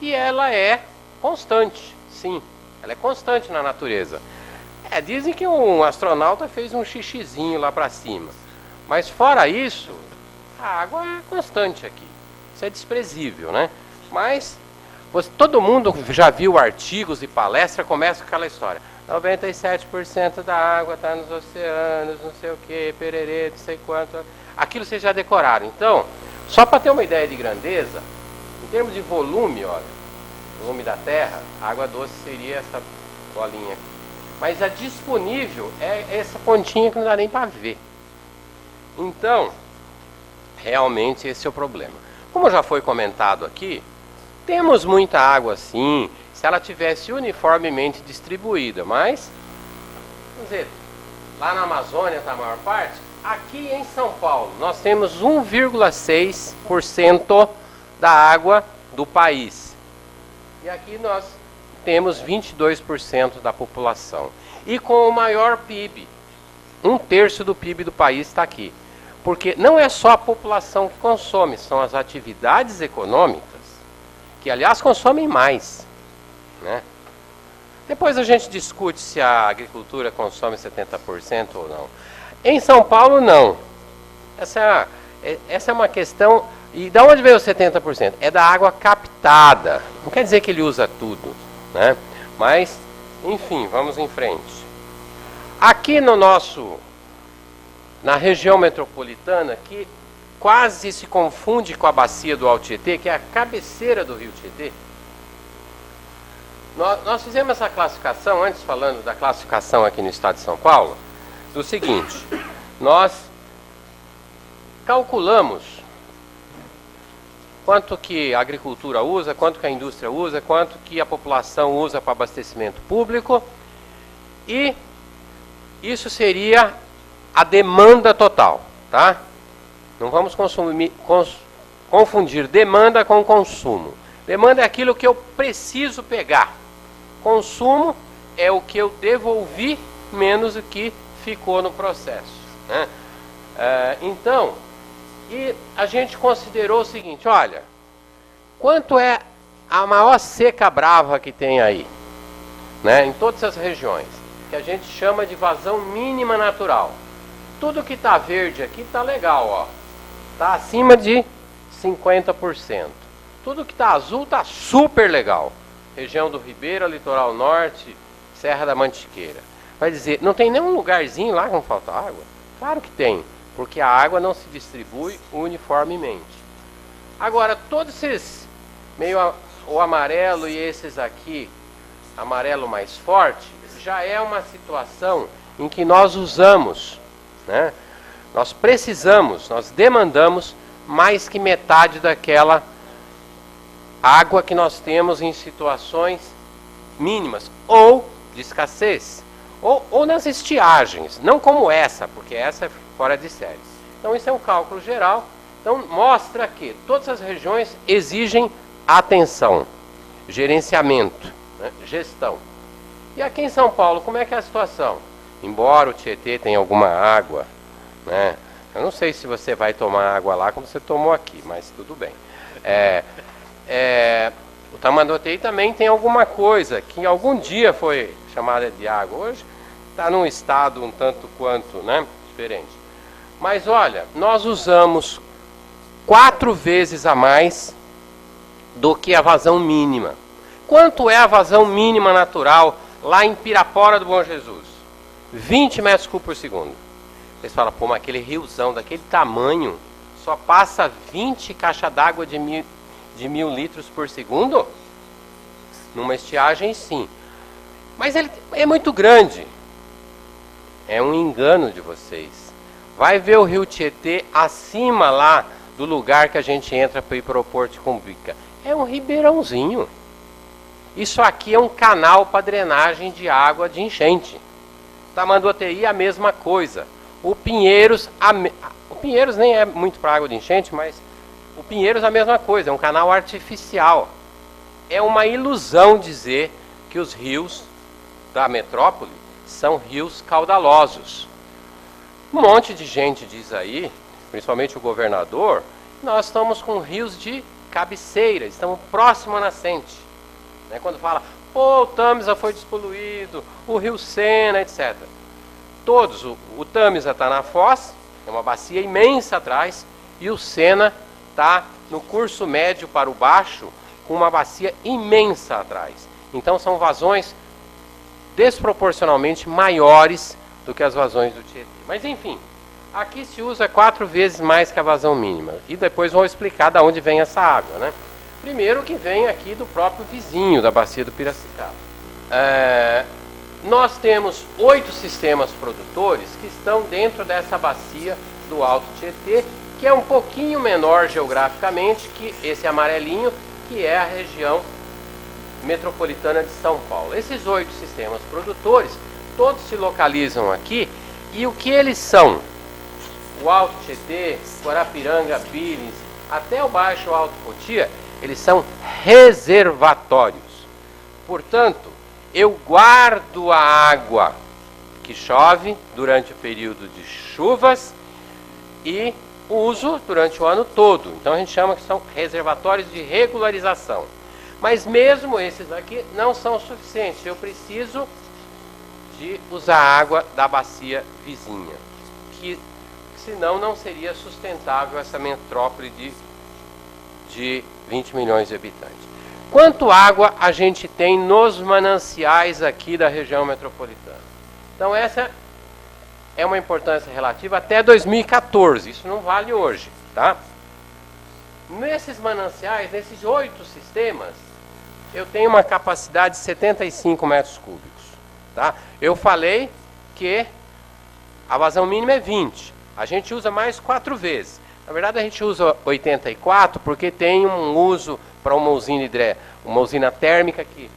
e ela é constante, sim, ela é constante na natureza. Dizem que um astronauta fez um xixizinho lá para cima, mas fora isso, a água é constante aqui. Isso é desprezível, né? Mas todo mundo já viu artigos e palestras, começa com aquela história. 97% da água está nos oceanos, não sei o que, pererê, não sei quanto. Aquilo vocês já decoraram. Então, só para ter uma ideia de grandeza, em termos de volume, olha, volume da Terra, a água doce seria essa bolinha aqui. Mas a disponível é essa pontinha que não dá nem para ver. Então, realmente esse é o problema. Como já foi comentado aqui, temos muita água sim, se ela tivesse uniformemente distribuída, mas, vamos dizer, lá na Amazônia está a maior parte, aqui em São Paulo nós temos 1,6% da água do país. E aqui nós temos 22% da população. E com o maior PIB, 1/3 do PIB do país está aqui. Porque não é só a população que consome, são as atividades econômicas, que aliás consomem mais, né? Depois a gente discute se a agricultura consome 70% ou não. Em São Paulo, não. Essa é uma questão. E de onde veio os 70%? É da água captada. Não quer dizer que ele usa tudo, né? Mas, enfim, vamos em frente. Aqui na região metropolitana, que quase se confunde com a bacia do Alto Tietê, que é a cabeceira do rio Tietê, nós fizemos essa classificação, antes falando da classificação aqui no estado de São Paulo, do seguinte: nós calculamos quanto que a agricultura usa, quanto que a indústria usa, quanto que a população usa para abastecimento público, e isso seria a demanda total, tá? Não vamos confundir demanda com consumo. Demanda é aquilo que eu preciso pegar. Consumo é o que eu devolvi menos o que ficou no processo, né? Então, e a gente considerou o seguinte: olha, quanto é a maior seca brava que tem aí, né, em todas as regiões, que a gente chama de vazão mínima natural. Tudo que está verde aqui está legal, ó. Está acima de 50%. Tudo que está azul está super legal. Região do Ribeira, Litoral Norte, Serra da Mantiqueira. Vai dizer, não tem nenhum lugarzinho lá que não falta água? Claro que tem, porque a água não se distribui uniformemente. Agora, todos esses, meio o amarelo e esses aqui, amarelo mais forte, já é uma situação em que nós usamos, né? Nós precisamos, nós demandamos mais que metade daquela água que nós temos em situações mínimas ou de escassez, ou nas estiagens, não como essa, porque essa é fora de série. Então isso é um cálculo geral. Então mostra que todas as regiões exigem atenção, gerenciamento, né? Gestão. E aqui em São Paulo, como é que é a situação? Embora o Tietê tenha alguma água, né? Eu não sei se você vai tomar água lá como você tomou aqui, mas tudo bem. O Tamanduateí também tem alguma coisa que algum dia foi chamada de água. Hoje está num estado um tanto quanto, né, diferente. Mas olha, nós usamos 4 vezes a mais do que a vazão mínima. Quanto é a vazão mínima natural lá em Pirapora do Bom Jesus? 20 metros cúbicos por segundo. Vocês falam, pô, mas aquele riozão daquele tamanho só passa 20 caixas d'água de 1.000 litros por segundo? Numa estiagem, sim. Mas ele é muito grande. É um engano de vocês. Vai ver o rio Tietê acima lá do lugar que a gente entra para ir para o Porto de Cumbica. É um ribeirãozinho. Isso aqui é um canal para drenagem de água de enchente. Tamanduateí a mesma coisa. O Pinheiros nem é muito para água de enchente, mas o Pinheiros a mesma coisa, é um canal artificial. É uma ilusão dizer que os rios da metrópole são rios caudalosos. Um monte de gente diz aí, principalmente o governador, nós estamos com rios de cabeceira, estamos próximo à nascente. Né? Quando fala, pô, o Tamisa foi despoluído, o rio Sena, etc. Todos, o Tamisa está na foz, é uma bacia imensa atrás, e o Sena está no curso médio para o baixo, com uma bacia imensa atrás. Então são vazões desproporcionalmente maiores do que as vazões do Tietê. Mas enfim, aqui se usa 4 vezes mais que a vazão mínima. E depois vou explicar de onde vem essa água, né? Primeiro que vem aqui do próprio vizinho da bacia do Piracicaba. Nós temos 8 sistemas produtores que estão dentro dessa bacia do Alto Tietê, que é um pouquinho menor geograficamente que esse amarelinho, que é a região metropolitana de São Paulo. Esses 8 sistemas produtores, todos se localizam aqui, e o que eles são? O Alto Tietê, Guarapiranga, Billings, até o Baixo Alto Cotia, eles são reservatórios. Portanto, eu guardo a água que chove durante o período de chuvas e uso durante o ano todo. Então a gente chama que são reservatórios de regularização. Mas mesmo esses aqui não são suficientes. Eu preciso de usar água da bacia vizinha, que senão não seria sustentável essa metrópole de 20 milhões de habitantes. Quanto água a gente tem nos mananciais aqui da região metropolitana? Então essa é uma importância relativa até 2014, isso não vale hoje, tá? Nesses mananciais, nesses 8 sistemas, eu tenho uma capacidade de 75 metros cúbicos, tá? Eu falei que a vazão mínima é 20, a gente usa mais 4 vezes. Na verdade a gente usa 84 porque tem um uso para uma usina térmica que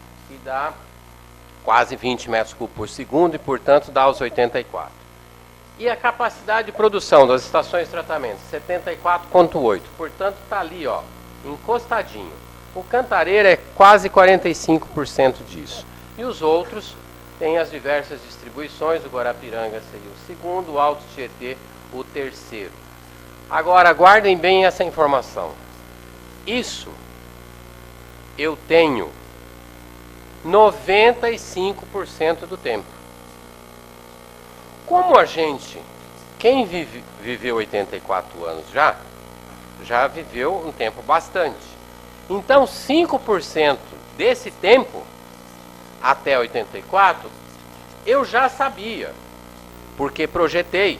dá quase 20 metros cúbicos por segundo e, portanto, dá os 84. E a capacidade de produção das estações de tratamento, 74,8. Portanto, está ali, ó, encostadinho. O Cantareira é quase 45% disso. E os outros têm as diversas distribuições. O Guarapiranga seria o segundo, o Alto Tietê o terceiro. Agora, guardem bem essa informação. Isso eu tenho 95% do tempo. Como a gente, quem viveu 84 anos já viveu um tempo bastante. Então 5% desse tempo, até 84, eu já sabia, porque projetei,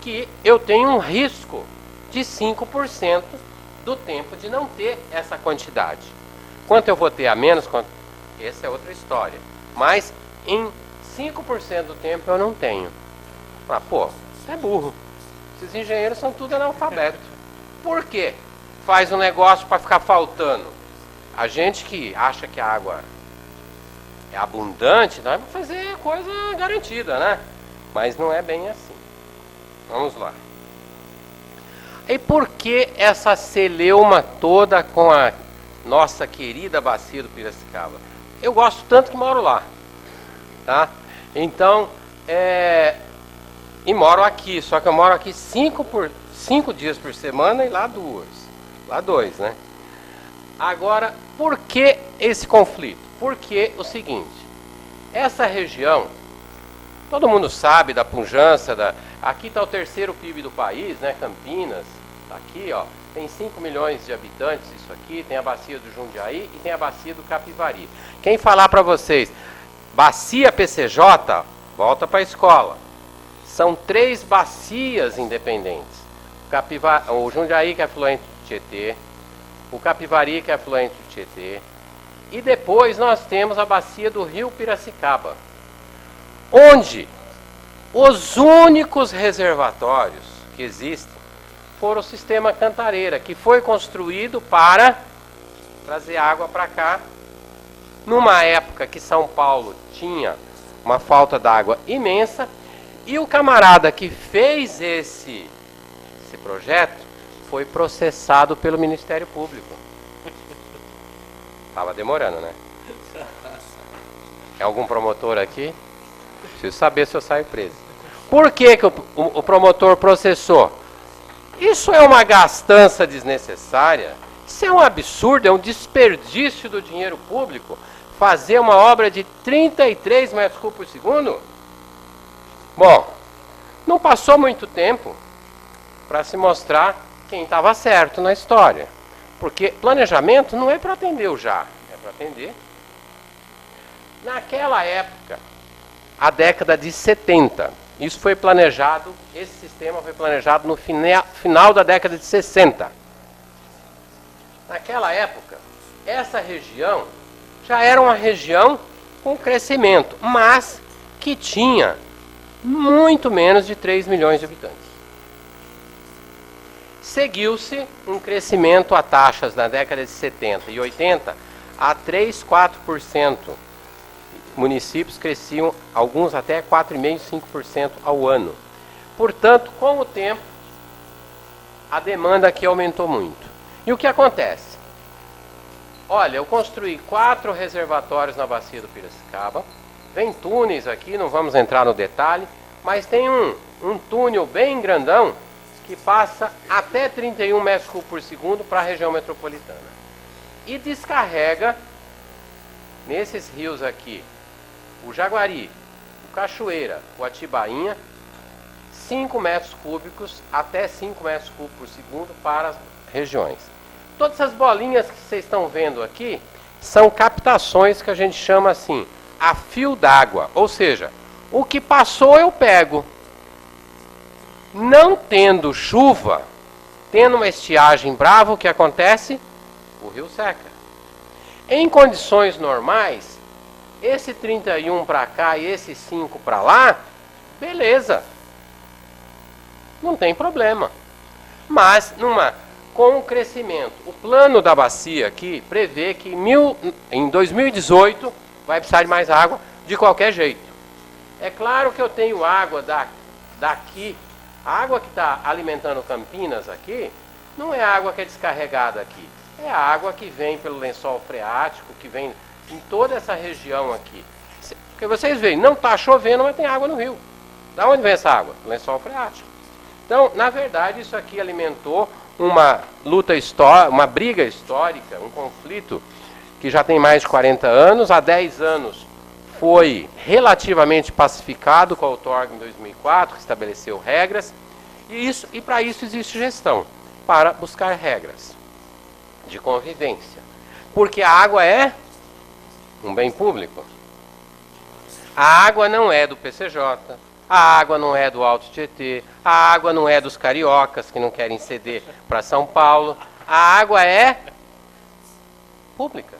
que eu tenho um risco de 5% do tempo de não ter essa quantidade. Quanto eu vou ter a menos, essa é outra história. Mas em 5% do tempo eu não tenho. Ah, pô, você é burro. Esses engenheiros são tudo analfabetos. Por quê? Faz um negócio para ficar faltando. A gente que acha que a água é abundante, nós vamos fazer coisa garantida, né? Mas não é bem assim. Vamos lá. E por que essa celeuma toda com a nossa querida bacia do Piracicaba? Eu gosto tanto que moro lá, tá? Então, e moro aqui, só que eu moro aqui 5 dias por semana e lá 2. Lá 2, né? Agora, por que esse conflito? Porque o seguinte, essa região, todo mundo sabe da pujança, aqui está o terceiro PIB do país, né? Campinas, tá aqui, ó, tem 5 milhões de habitantes, isso aqui, tem a bacia do Jundiaí e tem a bacia do Capivari. Quem falar para vocês, bacia PCJ, volta para a escola. São 3 bacias independentes. O Jundiaí, que é afluente do Tietê, o Capivari, que é afluente do Tietê, e depois nós temos a bacia do Rio Piracicaba, onde os únicos reservatórios que existem foram o sistema Cantareira, que foi construído para trazer água para cá, numa época que São Paulo tinha uma falta d'água imensa, e o camarada que fez esse projeto foi processado pelo Ministério Público. Estava demorando, né? É algum promotor aqui? Preciso saber se eu saio preso. Por que o promotor processou? Isso é uma gastança desnecessária. Isso é um absurdo, é um desperdício do dinheiro público. Fazer uma obra de 33 metros cúbicos por segundo? Bom, não passou muito tempo para se mostrar quem estava certo na história. Porque planejamento não é para atender o já, é para atender. Naquela época, a década de 70, isso foi planejado, esse sistema foi planejado no final da década de 60. Naquela época, essa região já era uma região com crescimento, mas que tinha muito menos de 3 milhões de habitantes. Seguiu-se um crescimento a taxas na década de 70 e 80 a 3, 4%. Municípios cresciam, alguns até 4,5%, 5% ao ano. Portanto, com o tempo, a demanda aqui aumentou muito. E o que acontece? Olha, eu construí 4 reservatórios na bacia do Piracicaba. Tem túneis aqui, não vamos entrar no detalhe, mas tem um túnel bem grandão que passa até 31 metros cúbicos por segundo para a região metropolitana. E descarrega nesses rios aqui, o Jaguari, o Cachoeira, o Atibainha, 5 metros cúbicos até 5 metros cúbicos por segundo para as regiões. Todas essas bolinhas que vocês estão vendo aqui são captações que a gente chama assim, a fio d'água, ou seja, o que passou eu pego. Não tendo chuva, tendo uma estiagem brava, o que acontece? O rio seca. Em condições normais, esse 31 para cá e esse 5 para lá, beleza. Não tem problema. Mas, com o crescimento, o plano da bacia aqui prevê que em 2018 vai precisar de mais água de qualquer jeito. É claro que eu tenho água daqui. A água que está alimentando Campinas aqui, não é a água que é descarregada aqui. É a água que vem pelo lençol freático, que vem em toda essa região aqui. Porque vocês veem, não está chovendo, mas tem água no rio. Da onde vem essa água? Lençol freático. Então, na verdade, isso aqui alimentou uma luta histórica, uma briga histórica, um conflito que já tem mais de 40 anos. Há 10 anos foi relativamente pacificado com a outorga em 2004, que estabeleceu regras. E para isso existe gestão, para buscar regras de convivência. Porque a água é um bem público. A água não é do PCJ, a água não é do Alto Tietê, a água não é dos cariocas que não querem ceder para São Paulo. A água é pública.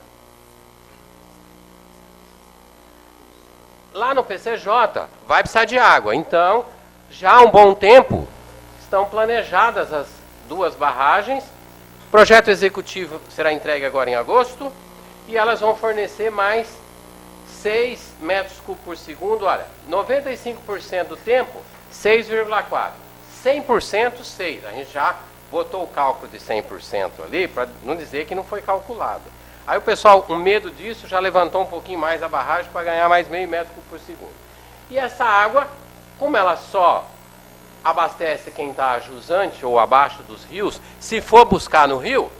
Lá no PCJ vai precisar de água. Então, já há um bom tempo, estão planejadas as 2 barragens. O projeto executivo será entregue agora em agosto. E elas vão fornecer mais 6 metros cúbicos por segundo. Olha, 95% do tempo, 6,4. 100%, 6. A gente já botou o cálculo de 100% ali, para não dizer que não foi calculado. Aí o pessoal, com medo disso, já levantou um pouquinho mais a barragem para ganhar mais meio metro cúbico por segundo. E essa água, como ela só abastece quem está jusante ou abaixo dos rios, se for buscar no rio,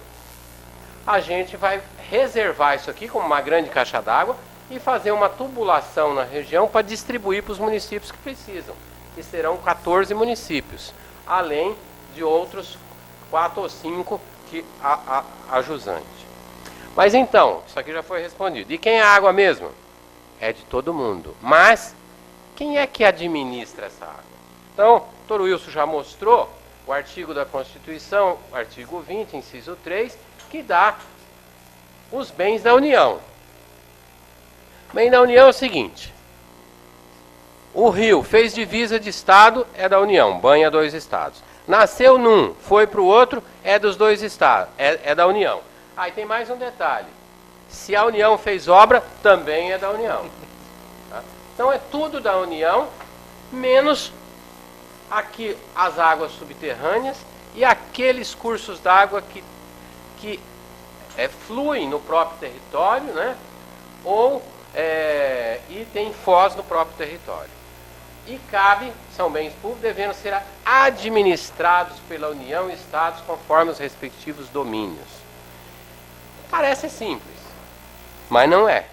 a gente vai reservar isso aqui como uma grande caixa d'água e fazer uma tubulação na região para distribuir para os municípios que precisam, que serão 14 municípios, além de outros 4 ou 5 que a jusante. Mas então, isso aqui já foi respondido. E quem é a água mesmo? É de todo mundo. Mas quem é que administra essa água? Então, o doutor Wilson já mostrou o artigo da Constituição, o artigo 20, inciso 3, que dá os bens da União. Bem da União é o seguinte: o rio fez divisa de estado, é da União, banha 2 estados. Nasceu num, foi para o outro, é dos 2 estados, é da União. Aí tem mais um detalhe: se a União fez obra, também é da União. Tá? Então é tudo da União, menos aqui as águas subterrâneas e aqueles cursos d'água que fluem no próprio território, né? Ou e tem foz no próprio território. E cabe, são bens públicos, devendo ser administrados pela União e Estados conforme os respectivos domínios. Parece simples, mas não é.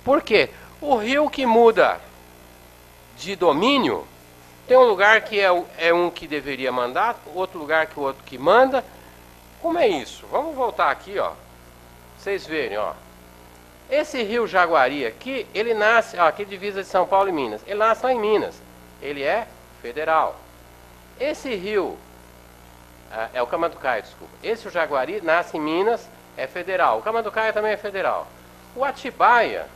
Por quê? O rio que muda de domínio, tem um lugar que é um que deveria mandar, outro lugar que o outro que manda. Como é isso? Vamos voltar aqui, ó. Vocês verem, ó. Esse rio Jaguari aqui, ele nasce, ó, aqui divisa de São Paulo e Minas. Ele nasce lá em Minas. Ele é federal. Esse rio, é o Camanducaia, desculpa. Esse o Jaguari nasce em Minas, é federal. O Camanducaia também é federal. O Atibaia,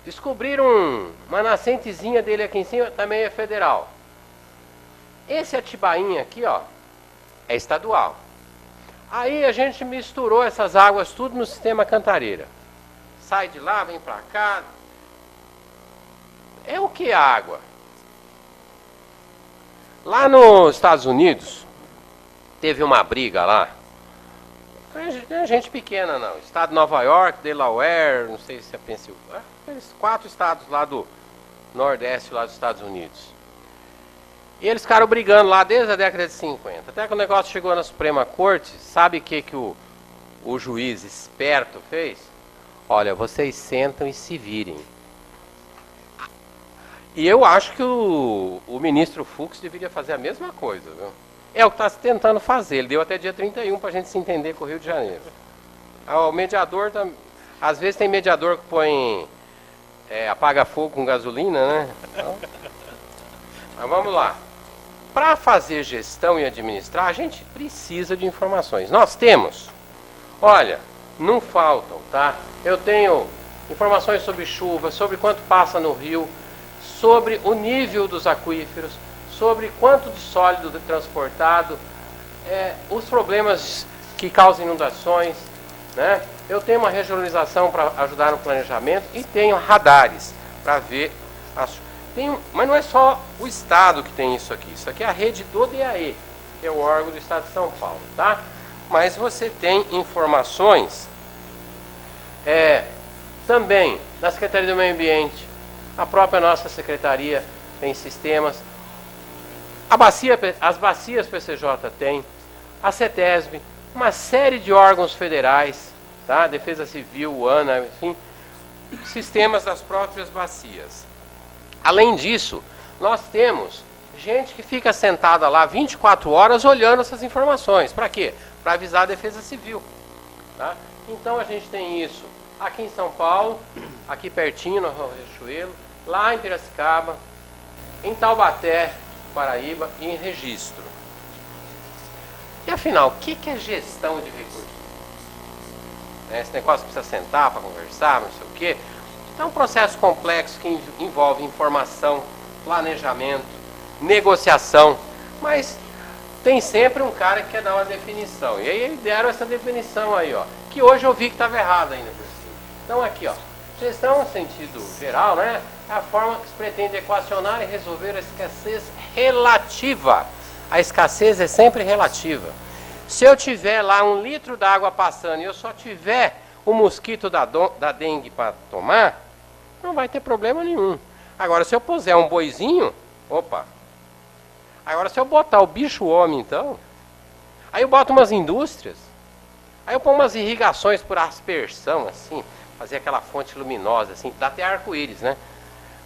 descobriram uma nascentezinha dele aqui em cima, também é federal. Esse Atibainha aqui, ó, é estadual. Aí a gente misturou essas águas tudo no sistema Cantareira. Sai de lá, vem para cá. É o que a água? Lá nos Estados Unidos, teve uma briga lá. Não é gente pequena, não. Estado de Nova York, Delaware, não sei se é Pensilvânia. Aqueles 4 estados lá do Nordeste, lá dos Estados Unidos. E eles ficaram brigando lá desde a década de 50. Até que o negócio chegou na Suprema Corte, sabe o que o juiz esperto fez? Olha, vocês sentam e se virem. E eu acho que o ministro Fux deveria fazer a mesma coisa, viu? É o que está se tentando fazer. Ele deu até dia 31 para a gente se entender com o Rio de Janeiro. O mediador, às vezes tem mediador que põe apaga fogo com gasolina, né? Então, mas vamos lá. Para fazer gestão e administrar, a gente precisa de informações. Nós temos. Olha, não faltam, tá? Eu tenho informações sobre chuva, sobre quanto passa no rio, sobre o nível dos aquíferos, sobre quanto de sólido transportado, os problemas que causam inundações, né? Eu tenho uma regionalização para ajudar no planejamento e tenho radares para ver mas não é só o Estado que tem isso aqui. Isso aqui é a rede do DAE, que é o órgão do Estado de São Paulo, tá? Mas você tem informações também da Secretaria do Meio Ambiente, a própria nossa Secretaria tem sistemas, as bacias PCJ tem, a CETESB, uma série de órgãos federais, tá? Defesa Civil, ANA, enfim, sistemas das próprias bacias. Além disso, nós temos gente que fica sentada lá 24 horas olhando essas informações. Para quê? Para avisar a Defesa Civil. Tá? Então a gente tem isso aqui em São Paulo, aqui pertinho no Riachuelo, lá em Piracicaba, em Taubaté, Paraíba e em Registro. E afinal, o que é gestão de recursos? Esse negócio precisa sentar para conversar, não sei o quê. É um processo complexo que envolve informação, planejamento, negociação, mas tem sempre um cara que quer dar uma definição. E aí eles deram essa definição aí, ó, que hoje eu vi que estava errada ainda por cima. Então aqui, ó, gestão no sentido geral, né, é a forma que se pretende equacionar e resolver a escassez relativa. A escassez é sempre relativa. Se eu tiver lá 1 litro d'água passando e eu só tiver o mosquito da dengue para tomar, não vai ter problema nenhum. Agora, se eu puser um boizinho, opa, Agora, se eu botar o bicho homem, então, aí eu boto umas indústrias, aí eu ponho umas irrigações por aspersão, assim, fazer aquela fonte luminosa, assim, dá até arco-íris, né?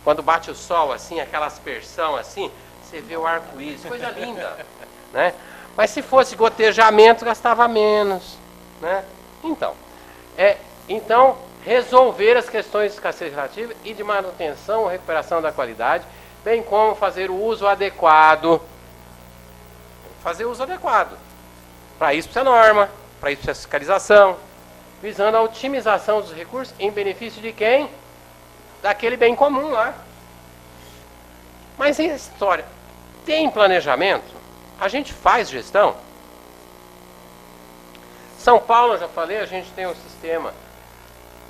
Quando bate o sol, assim, aquela aspersão, assim, você vê o arco-íris, coisa linda, né? Mas se fosse gotejamento, gastava menos, né? Então, resolver as questões de escassez relativa e de manutenção, recuperação da qualidade, bem como fazer o uso adequado. Fazer o uso adequado. Para isso precisa norma, para isso precisa fiscalização, visando a otimização dos recursos em benefício de quem? Daquele bem comum lá. Mas e a história? Tem planejamento? A gente faz gestão? São Paulo, eu já falei, a gente tem um sistema,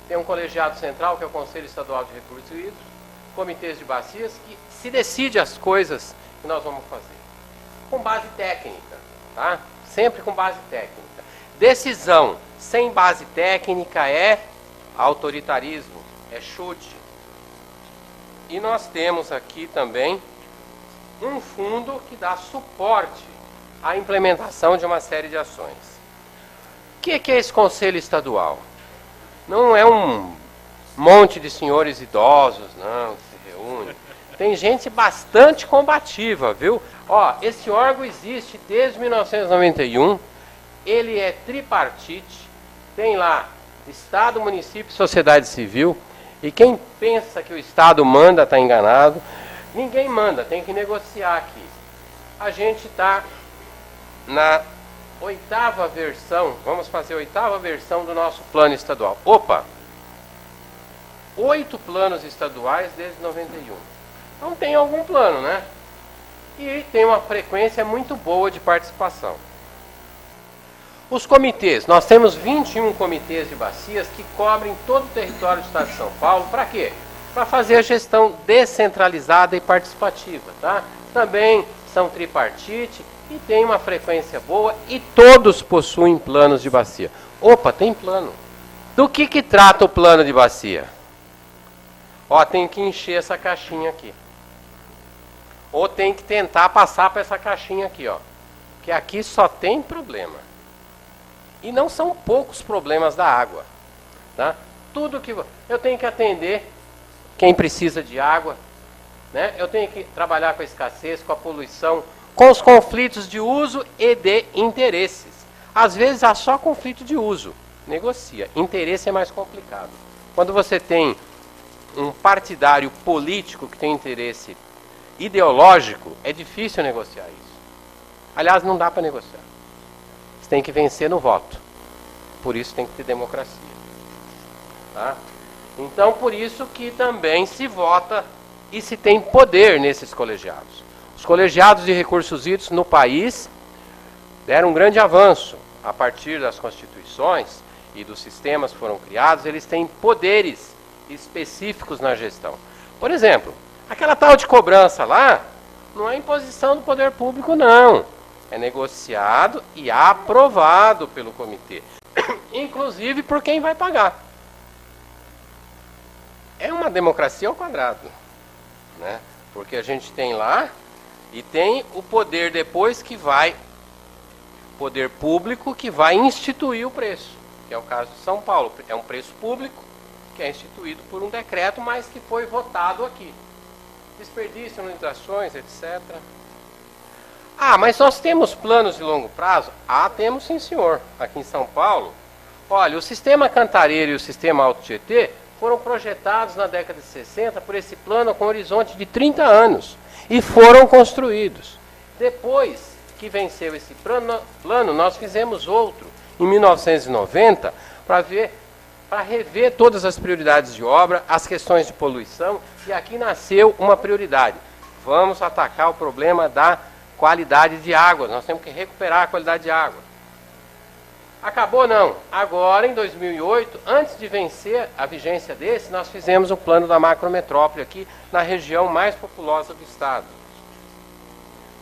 tem um colegiado central, que é o Conselho Estadual de Recursos Hídricos, comitês de bacias, que se decide as coisas que nós vamos fazer. Com base técnica, tá? Sempre com base técnica. Decisão sem base técnica é autoritarismo, é chute. E nós temos aqui também um fundo que dá suporte à implementação de uma série de ações. O que é esse Conselho Estadual? Não é um monte de senhores idosos, não, que se reúne. Tem gente bastante combativa, viu? Ó, esse órgão existe desde 1991, ele é tripartite, tem lá Estado, município e sociedade civil, e quem pensa que o Estado manda está enganado. Ninguém manda, tem que negociar aqui. A gente está na 8ª versão, vamos fazer a 8ª versão do nosso plano estadual. Opa! 8 planos estaduais desde 91. Então tem algum plano, né? E tem uma frequência muito boa de participação. Os comitês, nós temos 21 comitês de bacias que cobrem todo o território do estado de São Paulo. Para quê? Para fazer a gestão descentralizada e participativa, tá? Também são tripartite e tem uma frequência boa e todos possuem planos de bacia. Opa, tem plano. Do que trata o plano de bacia? Ó, tem que encher essa caixinha aqui. Ou tem que tentar passar para essa caixinha aqui, ó. Que aqui só tem problema. E não são poucos problemas da água, tá? Tudo que eu tenho que atender quem precisa de água, né? Eu tenho que trabalhar com a escassez, com a poluição, com os conflitos de uso e de interesses. Às vezes há só conflito de uso, negocia. Interesse é mais complicado. Quando você tem um partidário político que tem interesse ideológico, é difícil negociar isso. Aliás, não dá para negociar. Você tem que vencer no voto. Por isso tem que ter democracia. Tá? Então, por isso que também se vota e se tem poder nesses colegiados. Os colegiados de recursos hídricos no país deram um grande avanço. A partir das constituições e dos sistemas que foram criados, eles têm poderes específicos na gestão. Por exemplo, aquela tal de cobrança lá, não é imposição do poder público, não. É negociado e aprovado pelo comitê. Inclusive por quem vai pagar. É uma democracia ao quadrado, né? Porque a gente tem lá e tem o poder depois que vai, poder público que vai instituir o preço, que é o caso de São Paulo. É um preço público que é instituído por um decreto, mas que foi votado aqui. Desperdício, limitações, etc. Ah, mas nós temos planos de longo prazo? Ah, temos sim, senhor. Aqui em São Paulo, olha, o sistema Cantareira e o sistema Alto Tietê foram projetados na década de 60 por esse plano com horizonte de 30 anos e foram construídos. Depois que venceu esse plano, nós fizemos outro em 1990 para rever todas as prioridades de obra, as questões de poluição, e aqui nasceu uma prioridade. Vamos atacar o problema da qualidade de água, nós temos que recuperar a qualidade de água. Acabou não. Agora, em 2008, antes de vencer a vigência desse, nós fizemos o plano da macrometrópole aqui na região mais populosa do estado.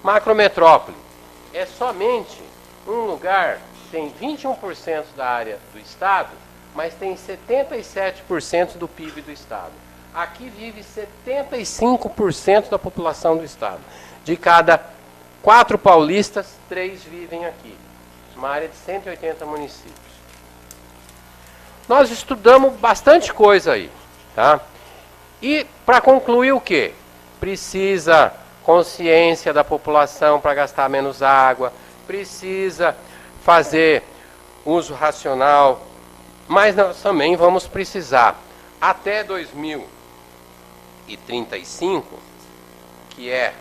Macrometrópole é somente um lugar que tem 21% da área do estado, mas tem 77% do PIB do estado. Aqui vive 75% da população do estado. De cada 4 paulistas, 3 vivem aqui. Uma área de 180 municípios. Nós estudamos bastante coisa aí, tá? E para concluir o quê? Precisa consciência da população para gastar menos água, precisa fazer uso racional, mas nós também vamos precisar, até 2035, que é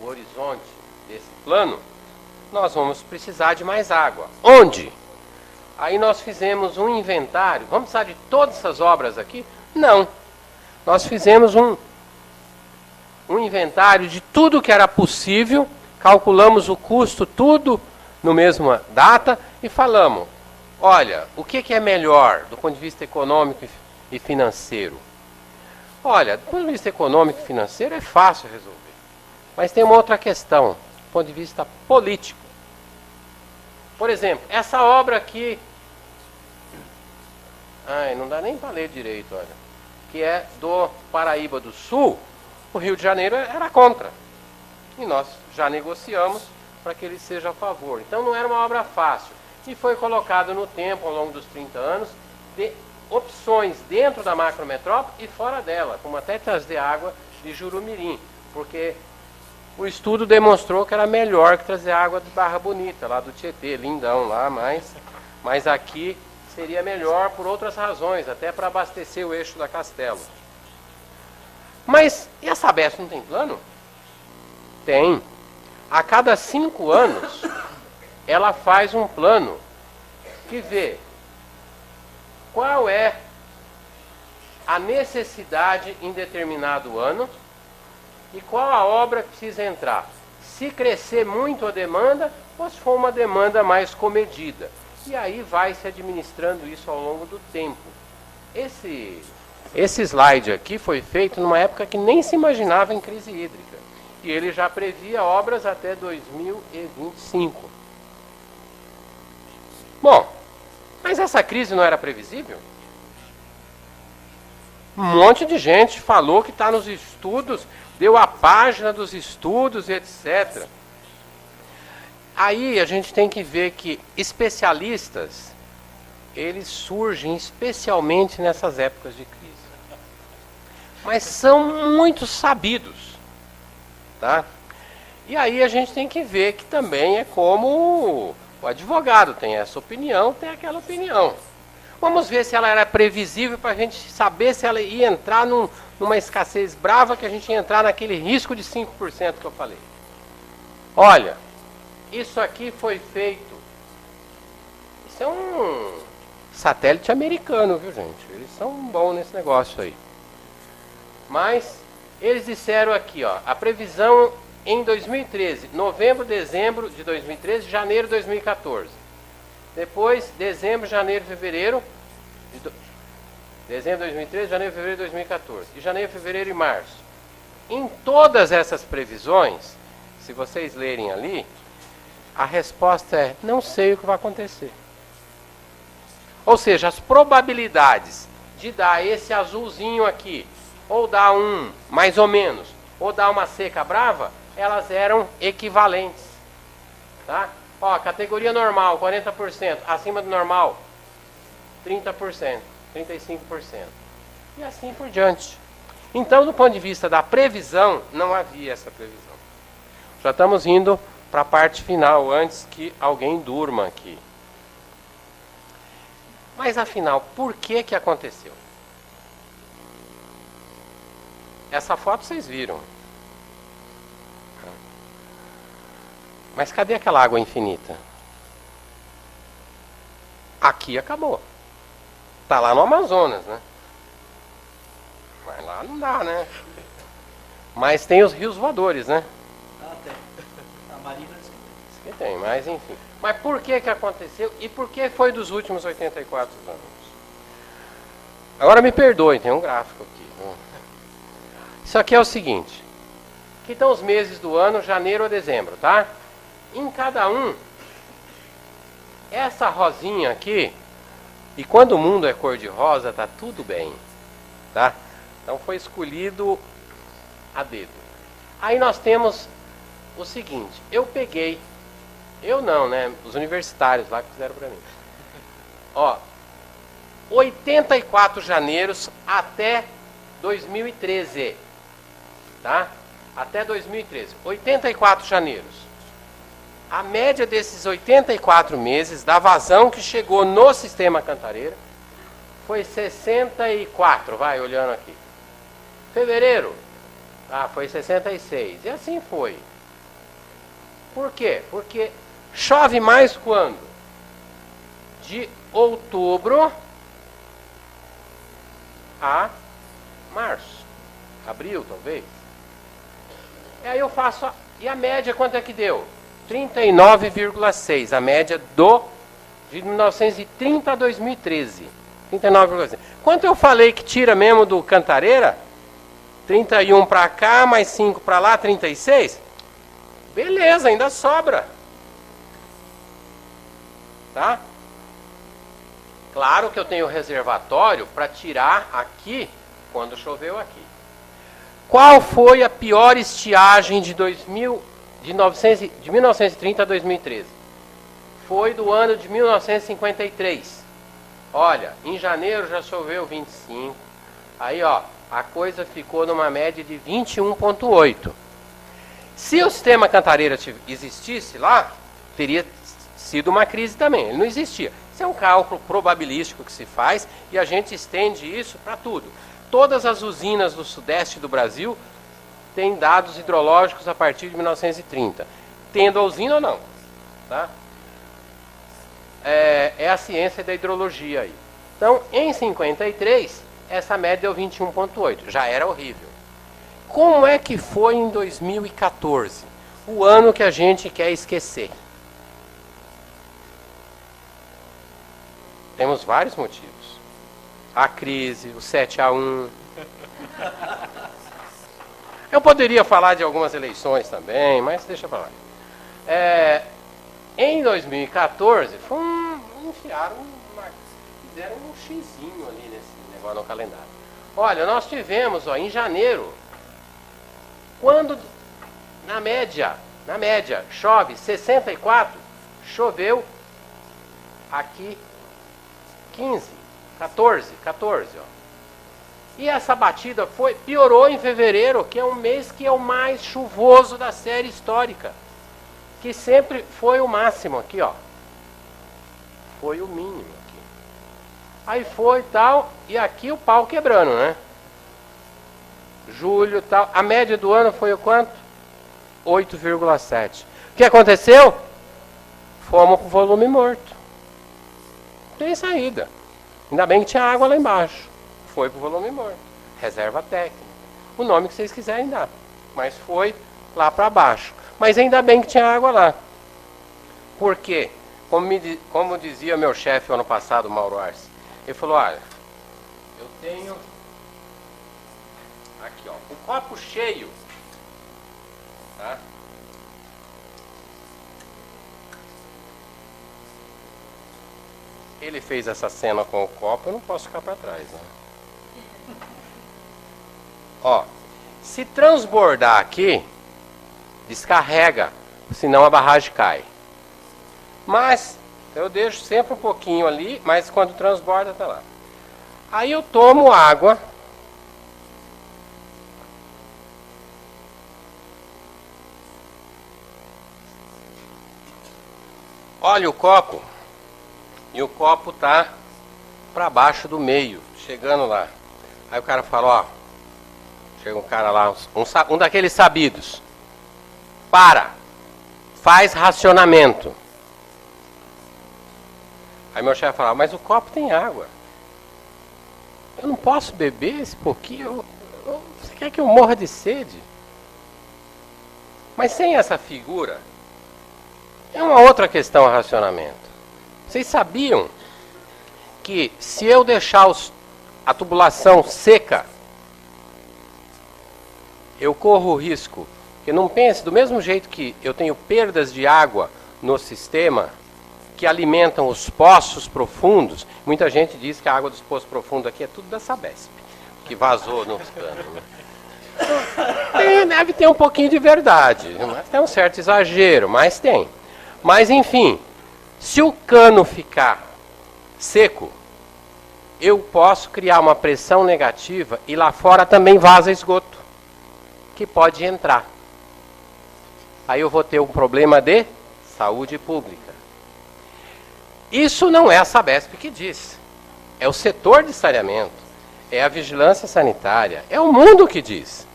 o horizonte desse plano, nós vamos precisar de mais água. Onde? Aí nós fizemos um inventário. Vamos precisar de todas essas obras aqui? Não. Nós fizemos um inventário de tudo que era possível, calculamos o custo, tudo no mesma data, e falamos, olha, o que é melhor do ponto de vista econômico e financeiro? Olha, do ponto de vista econômico e financeiro é fácil resolver. Mas tem uma outra questão, do ponto de vista político. Por exemplo, essa obra aqui, não dá nem para ler direito, olha, que é do Paraíba do Sul, o Rio de Janeiro era contra. E nós já negociamos para que ele seja a favor. Então não era uma obra fácil. E foi colocado no tempo, ao longo dos 30 anos, de opções dentro da macrometrópole e fora dela, como até trazer água de Jurumirim, porque o estudo demonstrou que era melhor que trazer água de Barra Bonita, lá do Tietê, lindão lá, mas aqui seria melhor por outras razões, até para abastecer o eixo da Castelo. Mas, e a Sabesp não tem plano? Tem. A cada 5 anos, ela faz um plano que vê qual é a necessidade em determinado ano e qual a obra que precisa entrar. Se crescer muito a demanda, ou se for uma demanda mais comedida. E aí vai se administrando isso ao longo do tempo. Esse slide aqui foi feito numa época que nem se imaginava em crise hídrica. E ele já previa obras até 2025. Bom, mas essa crise não era previsível? Um monte de gente falou que está nos estudos, deu a página dos estudos e etc. Aí a gente tem que ver que especialistas, eles surgem especialmente nessas épocas de crise. Mas são muito sabidos, tá? E aí a gente tem que ver que também é como o advogado tem essa opinião, tem aquela opinião. Vamos ver se ela era previsível para a gente saber se ela ia entrar numa escassez brava, que a gente ia entrar naquele risco de 5% que eu falei. Olha, isso aqui foi feito. Isso é um satélite americano, viu, gente? Eles são bons nesse negócio aí. Mas eles disseram aqui, ó, a previsão em 2013, novembro, dezembro de 2013, janeiro de 2014. Depois, dezembro, janeiro, fevereiro. Dezembro de 2013, janeiro, fevereiro de 2014. E janeiro, fevereiro e março. Em todas essas previsões, se vocês lerem ali, a resposta é: não sei o que vai acontecer. Ou seja, as probabilidades de dar esse azulzinho aqui, ou dar um mais ou menos, ou dar uma seca brava, elas eram equivalentes. Tá? Ó, categoria normal, 40%. Acima do normal, 30%, 35%. E assim por diante. Então, do ponto de vista da previsão, não havia essa previsão. Já estamos indo para a parte final, antes que alguém durma aqui. Mas, afinal, por que aconteceu? Essa foto vocês viram. Mas cadê aquela água infinita? Aqui acabou. Está lá no Amazonas, né? Mas lá não dá, né? Mas tem os rios voadores, né? Ah, tem. A Marina diz que tem, mas enfim. Mas por que aconteceu e por que foi dos últimos 84 anos? Agora me perdoem, tem um gráfico aqui. Isso aqui é o seguinte. Aqui estão os meses do ano, janeiro a dezembro, tá? Em cada um, essa rosinha aqui, e quando o mundo é cor de rosa, tá tudo bem, tá? Então foi escolhido a dedo. Aí nós temos o seguinte, eu peguei, eu não, né? Os universitários lá que fizeram para mim. Ó, 84 janeiros até 2013, tá? Até 2013, 84 janeiros. A média desses 84 meses da vazão que chegou no sistema Cantareira foi 64, vai olhando aqui. Fevereiro, foi 66, e assim foi. Por quê? Porque chove mais quando? De outubro a março, abril talvez. E aí eu faço, e a média quanto é que deu? 39,6, a média de 1930 a 2013. 39,6. Quanto eu falei que tira mesmo do Cantareira? 31 para cá, mais 5 para lá, 36? Beleza, ainda sobra. Tá? Claro que eu tenho reservatório para tirar aqui, quando choveu aqui. Qual foi a pior estiagem de 1930 a 2013? Foi do ano de 1953. Olha, em janeiro já choveu 25. Aí, ó, a coisa ficou numa média de 21,8. Se o sistema Cantareira existisse lá, teria sido uma crise também. Ele não existia. Isso é um cálculo probabilístico que se faz e a gente estende isso para tudo. Todas as usinas do sudeste do Brasil têm dados hidrológicos a partir de 1930. Tendo a usina ou não. Tá? É a ciência da hidrologia aí. Então, em 53, essa média deu 21,8. Já era horrível. Como é que foi em 2014? O ano que a gente quer esquecer. Temos vários motivos. A crise, o 7-1. Eu poderia falar de algumas eleições também, mas deixa pra lá. Em 2014, fizeram um xizinho ali nesse negócio no calendário. Olha, nós tivemos, ó, em janeiro, quando na média, chove 64, choveu aqui 15, 14, ó. E essa batida piorou em fevereiro, que é um mês que é o mais chuvoso da série histórica. Que sempre foi o máximo aqui, ó. Foi o mínimo aqui. Aí foi tal, e aqui o pau quebrando, né? Julho tal. A média do ano foi o quanto? 8,7. O que aconteceu? Fomos com volume morto. Não tem saída. Ainda bem que tinha água lá embaixo. Foi pro volume morto. Reserva técnica. O nome que vocês quiserem dar. Mas foi lá para baixo. Mas ainda bem que tinha água lá. Por quê? Como dizia meu chefe ano passado, Mauro Arce, ele falou, olha, eu tenho aqui, ó, um copo cheio, tá? Ele fez essa cena com o copo, eu não posso ficar para trás, né? Ó, se transbordar aqui, descarrega, senão a barragem cai. Mas eu deixo sempre um pouquinho ali, mas quando transborda tá lá. Aí eu tomo água. Olha o copo. E o copo tá para baixo do meio, chegando lá. Aí o cara fala, ó, chega um cara lá, um daqueles sabidos. Faz racionamento. Aí meu chefe falava, mas o copo tem água. Eu não posso beber esse pouquinho? Você quer que eu morra de sede? Mas sem essa figura, é uma outra questão a racionamento. Vocês sabiam que se eu deixar a tubulação seca, eu corro o risco, que não pense, do mesmo jeito que eu tenho perdas de água no sistema, que alimentam os poços profundos. Muita gente diz que a água dos poços profundos aqui é tudo da Sabesp, que vazou nos canos. Né? deve ter um pouquinho de verdade. Tem um certo exagero, mas tem. Mas, enfim, se o cano ficar seco, eu posso criar uma pressão negativa e lá fora também vaza esgoto, que pode entrar. Aí eu vou ter um problema de saúde pública. Isso não é a Sabesp que diz. É o setor de saneamento, é a vigilância sanitária, é o mundo que diz.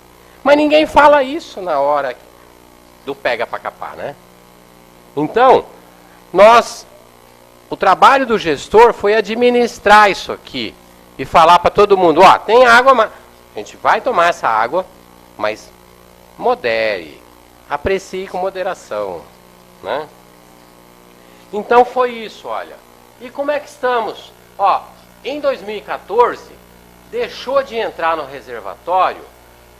Mas ninguém fala isso na hora do pega para capar, né? Então, o trabalho do gestor foi administrar isso aqui e falar para todo mundo, ó, tem água, mas a gente vai tomar essa água, mas modere, aprecie com moderação, né? Então foi isso, olha. E como é que estamos? Ó, em 2014, deixou de entrar no reservatório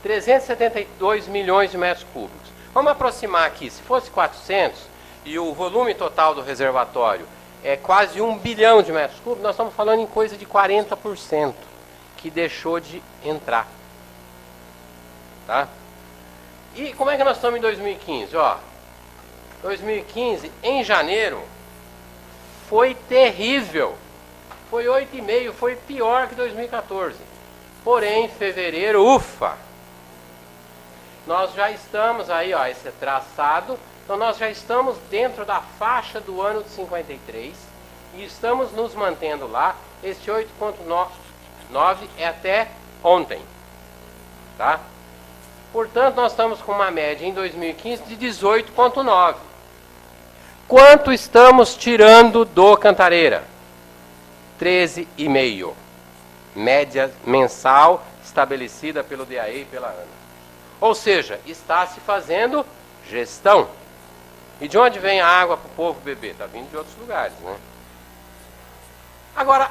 372 milhões de metros cúbicos. Vamos aproximar aqui, se fosse 400 e o volume total do reservatório é quase 1 bilhão de metros cúbicos, nós estamos falando em coisa de 40% que deixou de entrar. Tá? E como é que nós estamos em 2015? Ó, 2015, em janeiro, foi terrível. Foi 8,5, foi pior que 2014. Porém, em fevereiro, ufa! Nós já estamos aí, ó, esse traçado. Então nós já estamos dentro da faixa do ano de 53 e estamos nos mantendo lá. Esse 8,9 é até ontem, tá? Portanto, nós estamos com uma média em 2015 de 18,9. Quanto estamos tirando do Cantareira? 13,5. Média mensal estabelecida pelo DAE e pela ANA. Ou seja, está se fazendo gestão. E de onde vem a água para o povo beber? Está vindo de outros lugares, né? Agora,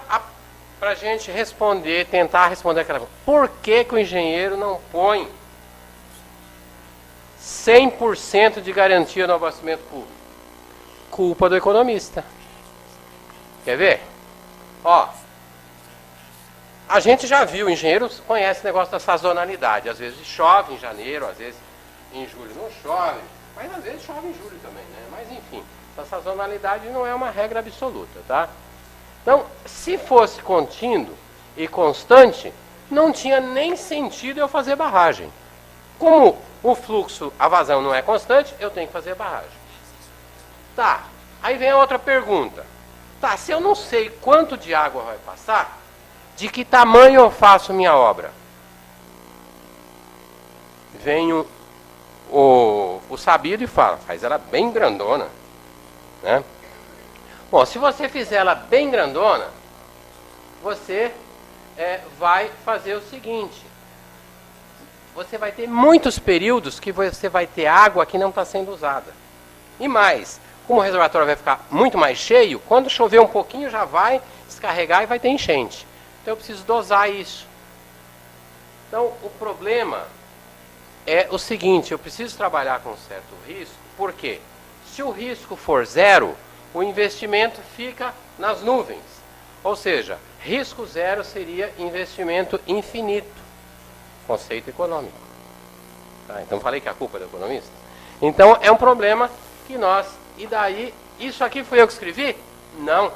para a gente responder, tentar responder aquela coisa, por que o engenheiro não põe 100% de garantia no abastecimento público? Culpa do economista. Quer ver? Ó, a gente já viu, engenheiros conhecem o negócio da sazonalidade. Às vezes chove em janeiro, às vezes em julho não chove, mas às vezes chove em julho também, né? Mas enfim, a sazonalidade não é uma regra absoluta, tá? Então, se fosse contínuo e constante, não tinha nem sentido eu fazer barragem. Como o fluxo, a vazão não é constante, eu tenho que fazer barragem. Tá, aí vem a outra pergunta. Tá, se eu não sei quanto de água vai passar, de que tamanho eu faço minha obra? Vem o sabido e fala, faz ela bem grandona, né? Bom, se você fizer ela bem grandona, você vai fazer o seguinte, você vai ter muitos períodos que você vai ter água que não está sendo usada. E mais, como o reservatório vai ficar muito mais cheio, quando chover um pouquinho já vai descarregar e vai ter enchente. Então eu preciso dosar isso. Então o problema é o seguinte, eu preciso trabalhar com um certo risco, porque se o risco for zero, o investimento fica nas nuvens. Ou seja, risco zero seria investimento infinito. Conceito econômico. Tá, então falei que a culpa é do economista. Então é um problema que nós... E daí, isso aqui foi eu que escrevi? Não.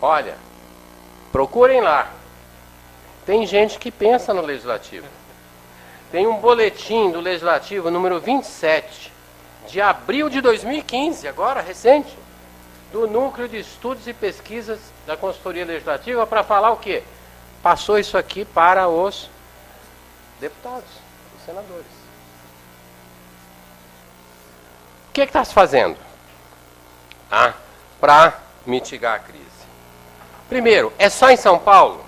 Olha, procurem lá. Tem gente que pensa no Legislativo. Tem um boletim do Legislativo, número 27, de abril de 2015, agora, recente, do Núcleo de Estudos e Pesquisas da Consultoria Legislativa, para falar o quê? Passou isso aqui para os deputados, os senadores. O que está se fazendo? Para mitigar a crise. Primeiro, é só em São Paulo?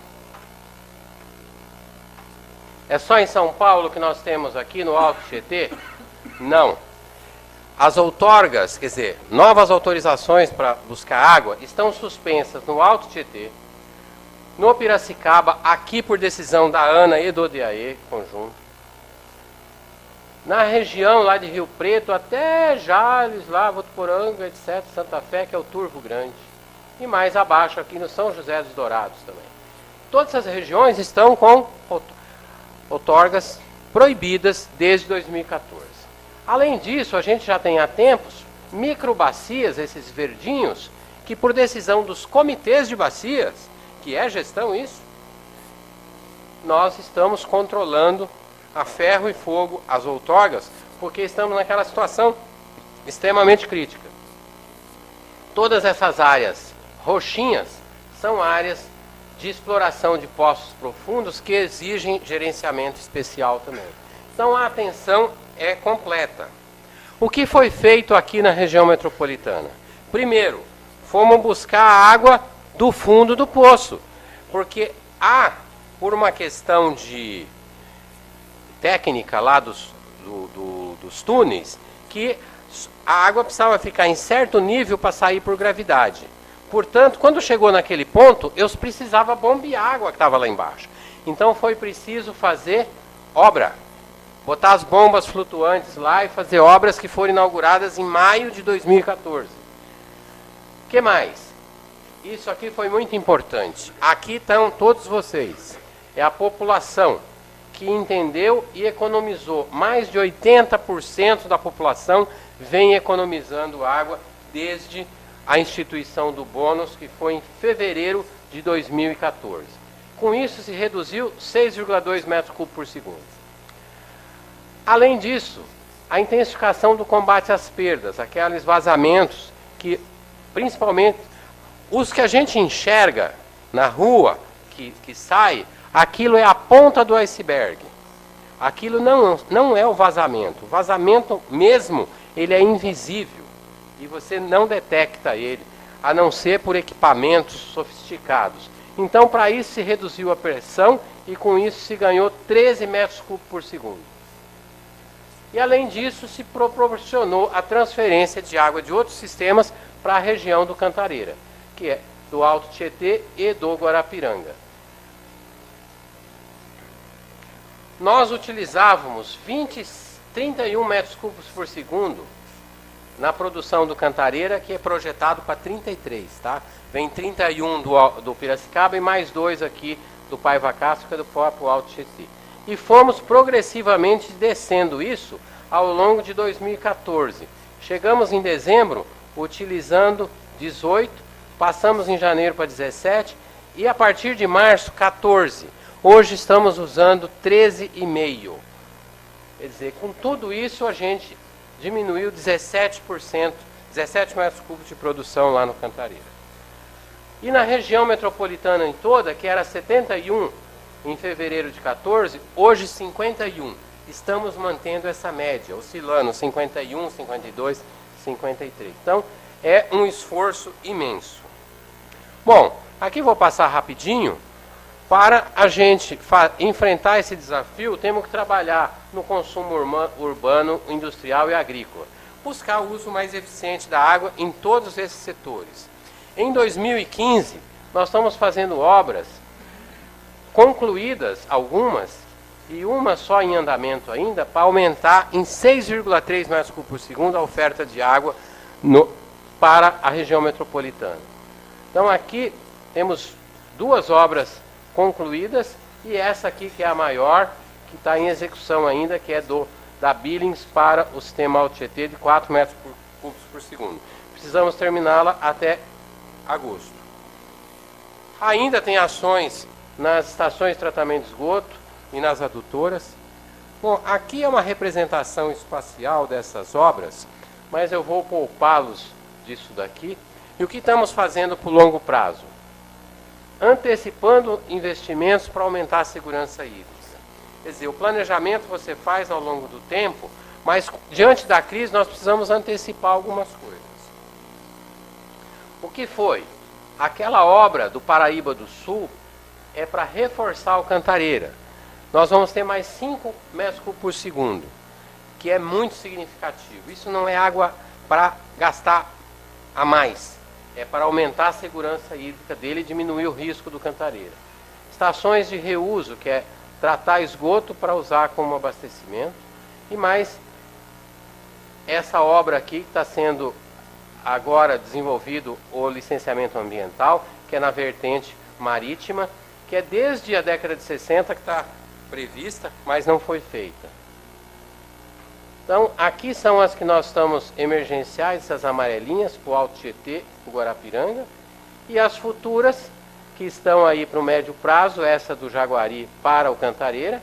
É só em São Paulo que nós temos aqui no Alto Tietê? Não. As outorgas, quer dizer, novas autorizações para buscar água, estão suspensas no Alto Tietê, no Piracicaba, aqui por decisão da ANA e do DAE, conjunto. Na região lá de Rio Preto, até Jales, lá, Votuporanga, etc., Santa Fé, que é o Turvo Grande. E mais abaixo, aqui no São José dos Dourados também. Todas essas regiões estão com outorgas proibidas desde 2014. Além disso, a gente já tem há tempos microbacias, esses verdinhos, que por decisão dos comitês de bacias, que é gestão isso, nós estamos controlando a ferro e fogo as outorgas, porque estamos naquela situação extremamente crítica. Todas essas áreas roxinhas são áreas de exploração de poços profundos que exigem gerenciamento especial também. Então a atenção é completa. O que foi feito aqui na região metropolitana? Primeiro, fomos buscar a água do fundo do poço, porque por uma questão de técnica lá dos túneis, que a água precisava ficar em certo nível para sair por gravidade. Portanto, quando chegou naquele ponto, eu precisava bombear a água que estava lá embaixo. Então foi preciso fazer obra, botar as bombas flutuantes lá e fazer obras que foram inauguradas em maio de 2014. O que mais? Isso aqui foi muito importante. Aqui estão todos vocês. É a população que entendeu e economizou. Mais de 80% da população vem economizando água desde a instituição do bônus, que foi em fevereiro de 2014. Com isso, se reduziu 6,2 metros cúbicos por segundo. Além disso, a intensificação do combate às perdas, aqueles vazamentos que, principalmente, os que a gente enxerga na rua, que sai, aquilo é a ponta do iceberg. Aquilo não é o vazamento. O vazamento mesmo, ele é invisível. E você não detecta ele, a não ser por equipamentos sofisticados. Então, para isso, se reduziu a pressão e, com isso, se ganhou 13 metros cúbicos por segundo. E, além disso, se proporcionou a transferência de água de outros sistemas para a região do Cantareira, que é do Alto Tietê e do Guarapiranga. Nós utilizávamos 31 metros cúbicos por segundo na produção do Cantareira, que é projetado para 33, tá? Vem 31 do Piracicaba e mais 2 aqui do Paiva Castro, que é do próprio Alto Tietê. E fomos progressivamente descendo isso ao longo de 2014. Chegamos em dezembro utilizando 18, passamos em janeiro para 17 e a partir de março 14. Hoje estamos usando 13,5. Quer dizer, com tudo isso a gente diminuiu 17%, 17 metros cúbicos de produção lá no Cantareira. E na região metropolitana em toda, que era 71 em fevereiro de 14, hoje 51. Estamos mantendo essa média, oscilando 51, 52, 53. Então, é um esforço imenso. Bom, aqui vou passar rapidinho. Para a gente enfrentar esse desafio, temos que trabalhar no consumo urbano, industrial e agrícola. Buscar o uso mais eficiente da água em todos esses setores. Em 2015, nós estamos fazendo obras concluídas, algumas, e uma só em andamento ainda, para aumentar em 6,3 metros cúbicos por segundo a oferta de água para a região metropolitana. Então aqui temos 2 obras concluídas e essa aqui que é a maior, que está em execução ainda, que é da Billings para o sistema Alto Tietê de 4 metros cúbicos por segundo. Precisamos terminá-la até agosto. Ainda tem ações nas estações de tratamento de esgoto e nas adutoras. Bom, aqui é uma representação espacial dessas obras, mas eu vou poupá-los disso daqui. E o que estamos fazendo para o longo prazo? Antecipando investimentos para aumentar a segurança hídrica. Quer dizer, o planejamento você faz ao longo do tempo, mas diante da crise nós precisamos antecipar algumas coisas. O que foi? Aquela obra do Paraíba do Sul é para reforçar o Cantareira. Nós vamos ter mais 5 metros cúbicos por segundo, que é muito significativo. Isso não é água para gastar a mais. É para aumentar a segurança hídrica dele e diminuir o risco do Cantareira. Estações de reuso, que é tratar esgoto para usar como abastecimento. E mais, essa obra aqui que está sendo agora desenvolvido o licenciamento ambiental, que é na vertente marítima, que é desde a década de 60 que está prevista, mas não foi feita. Então, aqui são as que nós estamos emergenciais, essas amarelinhas, para o Alto Tietê, o Guarapiranga, e as futuras, que estão aí para o médio prazo, essa do Jaguari para o Cantareira,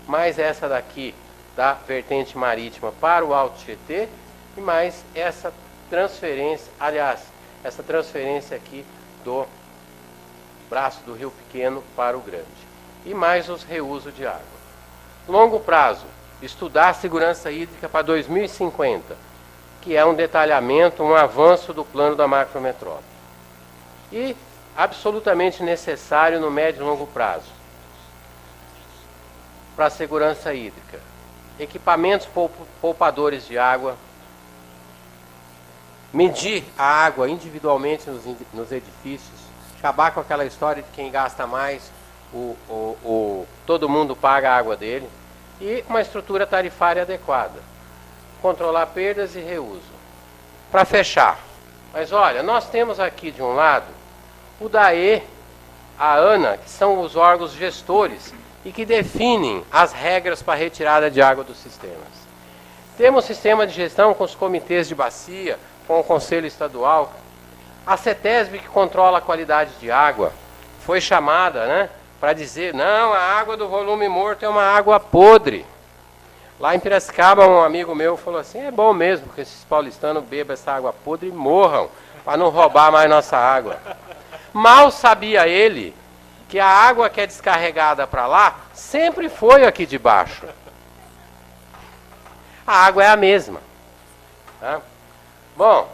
mais essa daqui da vertente marítima para o Alto Tietê, e mais essa transferência, aliás, essa transferência aqui do braço do Rio Pequeno para o Grande. E mais os reusos de água. Longo prazo, estudar a segurança hídrica para 2050, que é um detalhamento, um avanço do plano da macrometrópole. E absolutamente necessário no médio e longo prazo, para a segurança hídrica. Equipamentos poupadores de água, medir a água individualmente nos edifícios, acabar com aquela história de quem gasta mais, todo mundo paga a água dele, e uma estrutura tarifária adequada, controlar perdas e reuso. Para fechar, mas olha, nós temos aqui de um lado o DAE, a ANA, que são os órgãos gestores e que definem as regras para a retirada de água dos sistemas. Temos sistema de gestão com os comitês de bacia, com o Conselho Estadual. A CETESB, que controla a qualidade de água, foi chamada, né, para dizer, não, a água do volume morto é uma água podre. Lá em Piracicaba, um amigo meu falou assim, é bom mesmo que esses paulistanos bebam essa água podre e morram, para não roubar mais nossa água. Mal sabia ele que a água que é descarregada para lá sempre foi aqui de baixo. A água é a mesma. Tá? Bom,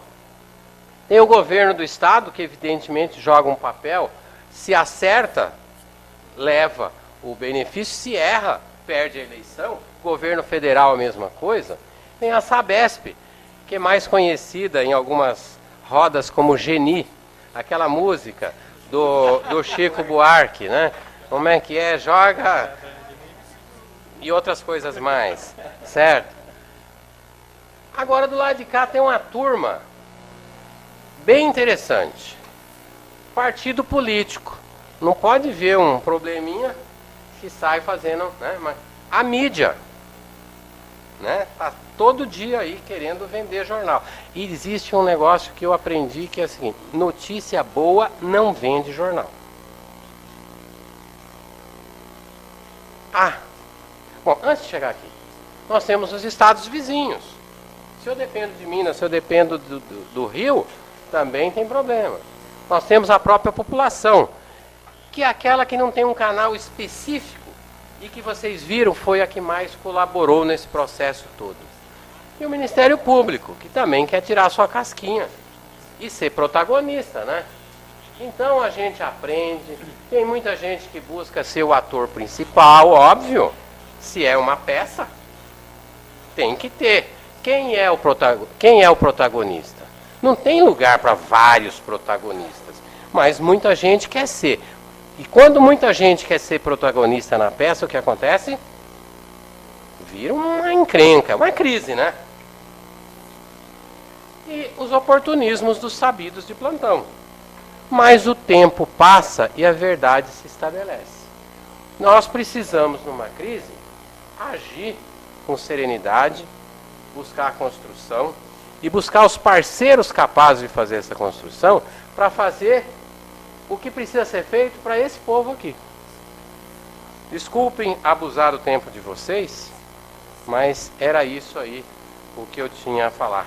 tem o governo do estado que evidentemente joga um papel, se acerta, leva o benefício, se erra, perde a eleição. Governo federal a mesma coisa. Tem a Sabesp, que é mais conhecida em algumas rodas como Geni, aquela música do Chico Buarque, né? Como é que é? Joga e outras coisas mais, certo? Agora do lado de cá tem uma turma bem interessante. Partido político. Não pode ver um probleminha que sai fazendo, né? Mas a mídia, né? Tá todo dia aí querendo vender jornal. E existe um negócio que eu aprendi que é o seguinte: notícia boa não vende jornal. Bom, antes de chegar aqui, nós temos os estados vizinhos. Se eu dependo de Minas, se eu dependo do Rio, também tem problema. Nós temos a própria população, que é aquela que não tem um canal específico e que vocês viram foi a que mais colaborou nesse processo todo. E o Ministério Público, que também quer tirar sua casquinha e ser protagonista, né? Então a gente aprende, tem muita gente que busca ser o ator principal, óbvio. Se é uma peça, tem que ter. Quem é o protagonista? Não tem lugar para vários protagonistas, mas muita gente quer ser. E quando muita gente quer ser protagonista na peça, o que acontece? Vira uma encrenca, uma crise, né? E os oportunismos dos sabidos de plantão. Mas o tempo passa e a verdade se estabelece. Nós precisamos, numa crise, agir com serenidade, buscar a construção e buscar os parceiros capazes de fazer essa construção para fazer o que precisa ser feito para esse povo aqui. Desculpem abusar do tempo de vocês, mas era isso aí o que eu tinha a falar.